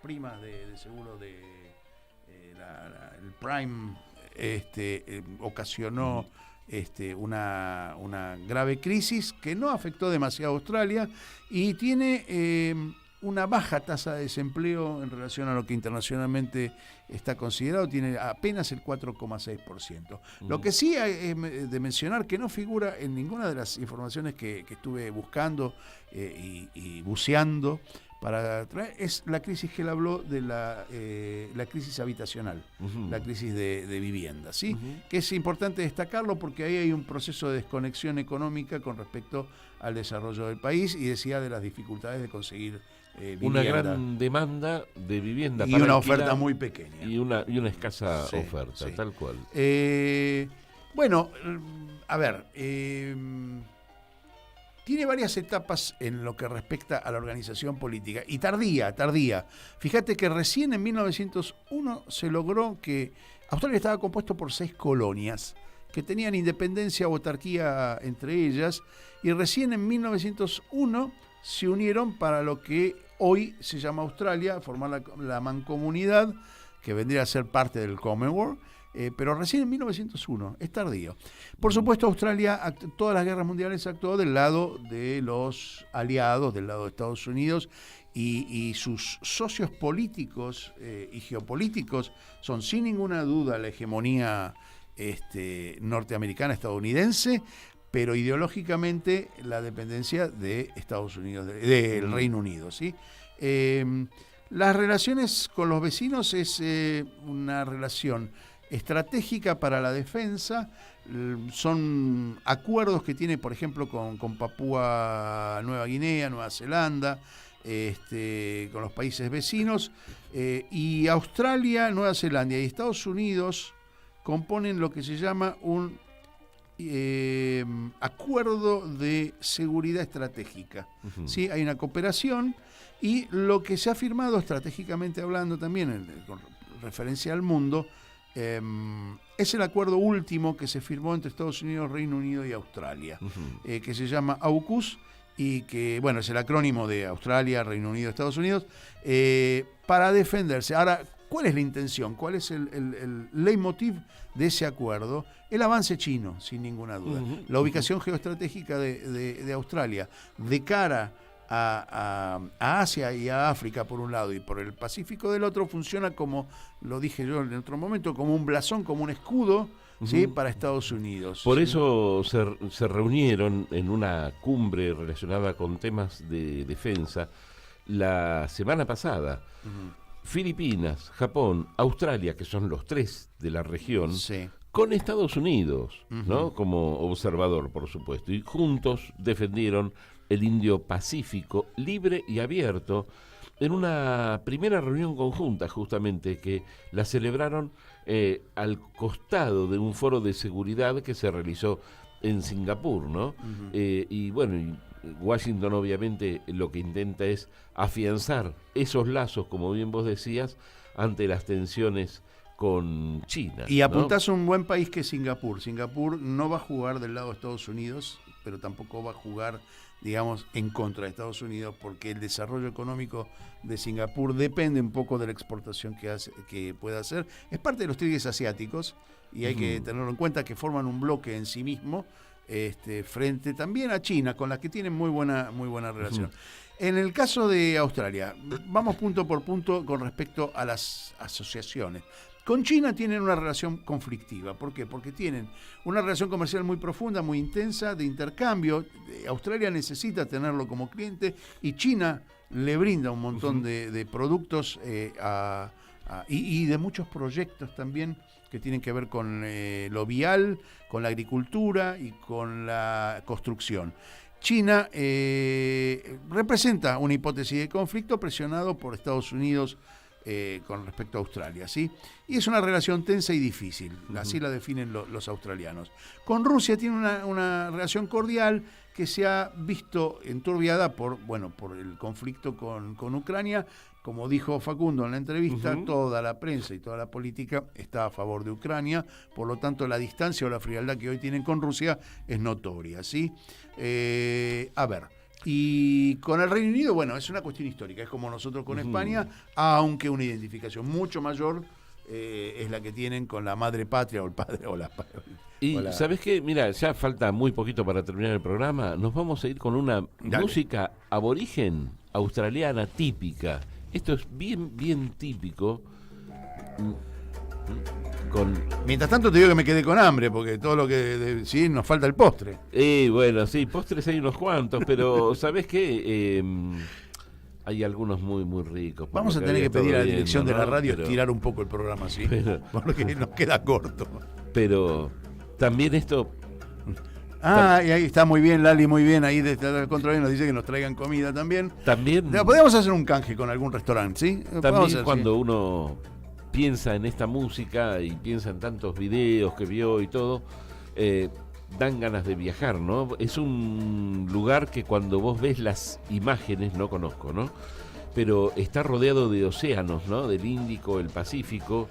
primas de seguro el Prime, ocasionó una grave crisis que no afectó demasiado a Australia y tiene una baja tasa de desempleo en relación a lo que internacionalmente está considerado, tiene apenas el 4,6%. Lo que sí es de mencionar que no figura en ninguna de las informaciones que estuve buscando y buceando para traer, es la crisis que él habló de la crisis habitacional, la crisis de vivienda, ¿sí? Que es importante destacarlo porque ahí hay un proceso de desconexión económica con respecto al desarrollo del país y decía de las dificultades de conseguir vivienda. Una gran demanda de vivienda y para una alquilar, oferta muy pequeña. Y una escasa oferta, sí. tal cual. Bueno, a ver, tiene varias etapas en lo que respecta a la organización política y tardía. Fíjate que recién en 1901 se logró que Australia estaba compuesto por 6 colonias que tenían independencia o autarquía entre ellas, y recién en 1901 se unieron para lo que hoy se llama Australia, formar la mancomunidad, que vendría a ser parte del Commonwealth, pero recién en 1901, es tardío. Por supuesto, Australia, todas las guerras mundiales actuó del lado de los aliados, del lado de Estados Unidos, y sus socios políticos y geopolíticos son sin ninguna duda la hegemonía norteamericana, estadounidense, pero ideológicamente la dependencia de Estados Unidos, del Reino Unido, ¿sí? Las relaciones con los vecinos es una relación estratégica para la defensa. Son acuerdos que tiene, por ejemplo, con Papúa Nueva Guinea, Nueva Zelanda, con los países vecinos, y Australia, Nueva Zelanda y Estados Unidos componen lo que se llama un acuerdo de seguridad estratégica. ¿Sí? Hay una cooperación y lo que se ha firmado estratégicamente hablando también con referencia al mundo es el acuerdo último que se firmó entre Estados Unidos, Reino Unido y Australia, que se llama AUKUS y que, bueno, es el acrónimo de Australia, Reino Unido, Estados Unidos, para defenderse. Ahora, ¿cuál es la intención? ¿Cuál es el leitmotiv de ese acuerdo? El avance chino, sin ninguna duda. La ubicación geoestratégica de Australia de cara a Asia y a África por un lado y por el Pacífico del otro funciona como, lo dije yo en otro momento, como un blasón, como un escudo, ¿sí? Para Estados Unidos. Por ¿sí? eso se reunieron en una cumbre relacionada con temas de defensa la semana pasada. Filipinas, Japón, Australia, que son los 3 de la región, sí, con Estados Unidos, ¿no? Como observador, por supuesto, y juntos defendieron el Indo-Pacífico libre y abierto en una primera reunión conjunta, justamente, que la celebraron al costado de un foro de seguridad que se realizó en Singapur, ¿no? Y bueno, Washington obviamente lo que intenta es afianzar esos lazos, como bien vos decías, ante las tensiones con China. Y apuntás a un buen país que es Singapur. Singapur no va a jugar del lado de Estados Unidos, pero tampoco va a jugar, digamos, en contra de Estados Unidos, porque el desarrollo económico de Singapur depende un poco de la exportación que pueda hacer. Es parte de los tigres asiáticos y hay que tenerlo en cuenta, que forman un bloque en sí mismo, frente también a China, con la que tienen muy buena relación. En el caso de Australia, vamos punto por punto con respecto a las asociaciones. Con China tienen una relación conflictiva. ¿Por qué? Porque tienen una relación comercial muy profunda, muy intensa, de intercambio. Australia necesita tenerlo como cliente y China le brinda un montón de productos y de muchos proyectos también que tienen que ver con lo vial, con la agricultura y con la construcción. China representa una hipótesis de conflicto presionado por Estados Unidos con respecto a Australia, ¿sí? Y es una relación tensa y difícil, así la definen los australianos. Con Rusia tiene una relación cordial que se ha visto enturbiada por el conflicto con Ucrania. Como dijo Facundo en la entrevista, toda la prensa y toda la política está a favor de Ucrania, por lo tanto la distancia o la frialdad que hoy tienen con Rusia es notoria, ¿sí? A ver, y con el Reino Unido, bueno, es una cuestión histórica, es como nosotros con España, aunque una identificación mucho mayor es la que tienen con la madre patria o el padre o la... Y ¿sabes qué? Mira, ya falta muy poquito para terminar el programa, nos vamos a ir con una música aborigen australiana típica. Esto es bien típico. Mientras tanto te digo que me quedé con hambre, porque todo lo que sí nos falta el postre. Bueno, sí, postres hay unos cuantos, pero ¿sabés qué? Hay algunos muy ricos. Vamos a tener que pedir a la dirección de la radio estirar un poco el programa así, porque nos queda corto. Pero también esto... y ahí está muy bien, Lali, muy bien. Ahí desde el control nos dice que nos traigan comida también. Podríamos hacer un canje con algún restaurante, ¿sí? También cuando uno piensa en esta música y piensa en tantos videos que vio y todo, dan ganas de viajar, ¿no? Es un lugar que cuando vos ves las imágenes, no conozco, ¿no? Pero está rodeado de océanos, ¿no? Del Índico, el Pacífico.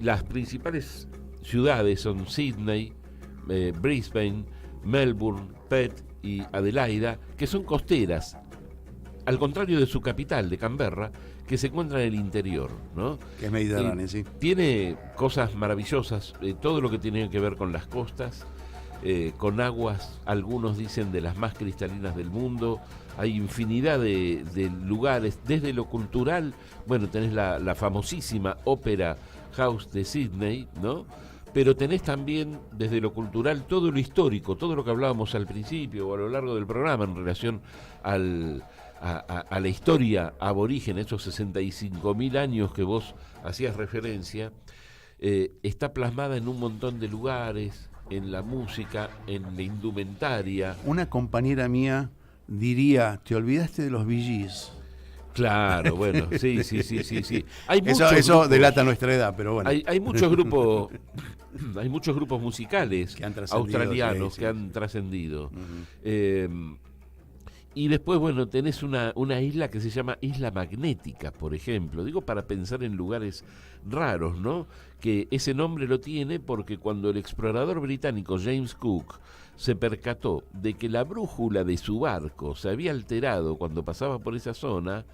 Las principales ciudades son Sydney, Brisbane, Melbourne, Perth y Adelaida, que son costeras, al contrario de su capital, de Canberra, que se encuentra en el interior, ¿no? Que es Mediterráneo, sí. Tiene cosas maravillosas, todo lo que tiene que ver con las costas, con aguas, algunos dicen de las más cristalinas del mundo. Hay infinidad de lugares, desde lo cultural, bueno, tenés la famosísima Opera House de Sydney, ¿no? Pero tenés también, desde lo cultural, todo lo histórico, todo lo que hablábamos al principio o a lo largo del programa en relación a la historia aborigen, esos 65.000 años que vos hacías referencia, está plasmada en un montón de lugares, en la música, en la indumentaria. Una compañera mía diría, te olvidaste de los Bee Gees. Claro, bueno, sí. Hay eso grupos, delata nuestra edad, pero bueno. Hay muchos grupos musicales australianos que han trascendido. Y después, bueno, tenés una isla que se llama Isla Magnética, por ejemplo. Digo, para pensar en lugares raros, ¿no? Que ese nombre lo tiene porque cuando el explorador británico James Cook se percató de que la brújula de su barco se había alterado cuando pasaba por esa zona,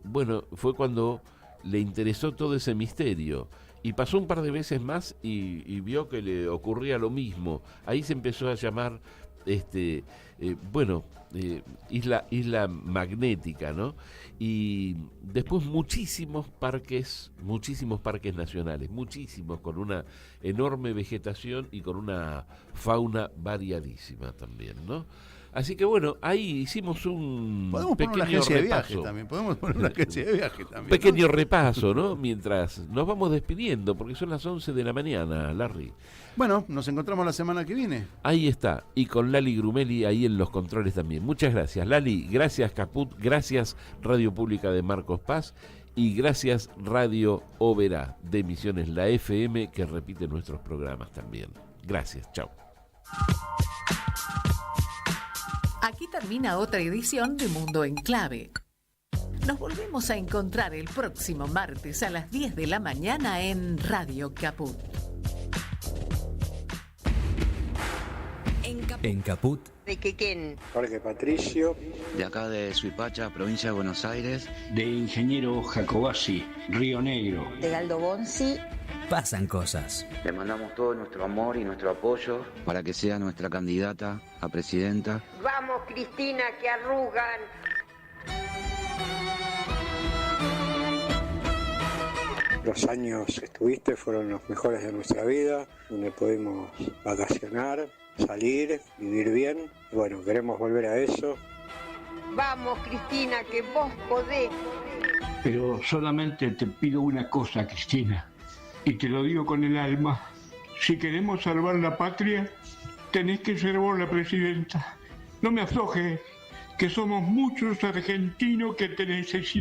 bueno, fue cuando le interesó todo ese misterio. Y pasó un par de veces más y vio que le ocurría lo mismo. Ahí se empezó a llamar, Isla Magnética, ¿no? Y después muchísimos parques nacionales, muchísimos, con una enorme vegetación y con una fauna variadísima también, ¿no? Así que bueno, ahí hicimos un pequeño repaso. Podemos poner una agencia de viaje también. Pequeño repaso, ¿no? Mientras nos vamos despidiendo, porque son las 11 de la mañana, Larry. Bueno, nos encontramos la semana que viene. Ahí está, y con Lali Grumeli ahí en los controles también. Muchas gracias, Lali. Gracias, Caput. Gracias, Radio Pública de Marcos Paz. Y gracias, Radio Oberá de Misiones, la FM, que repite nuestros programas también. Gracias, chao. Aquí termina otra edición de Mundo en Clave. Nos volvemos a encontrar el próximo martes a las 10 de la mañana en Radio Caput. En Caput. ¿De Quequén? Jorge Patricio. De acá de Suipacha, provincia de Buenos Aires. De Ingeniero Jacobasi, Río Negro. De Galdo Bonzi. Pasan cosas. Le mandamos todo nuestro amor y nuestro apoyo para que sea nuestra candidata a presidenta. Vamos, Cristina, que arrugan. Los años que estuviste fueron los mejores de nuestra vida, donde pudimos vacacionar, salir, vivir bien. Y bueno, queremos volver a eso. Vamos, Cristina, que vos podés. Pero solamente te pido una cosa, Cristina. y te lo digo con el alma, si queremos salvar la patria, tenés que ser vos la presidenta. No me aflojes, que somos muchos argentinos que te necesitamos.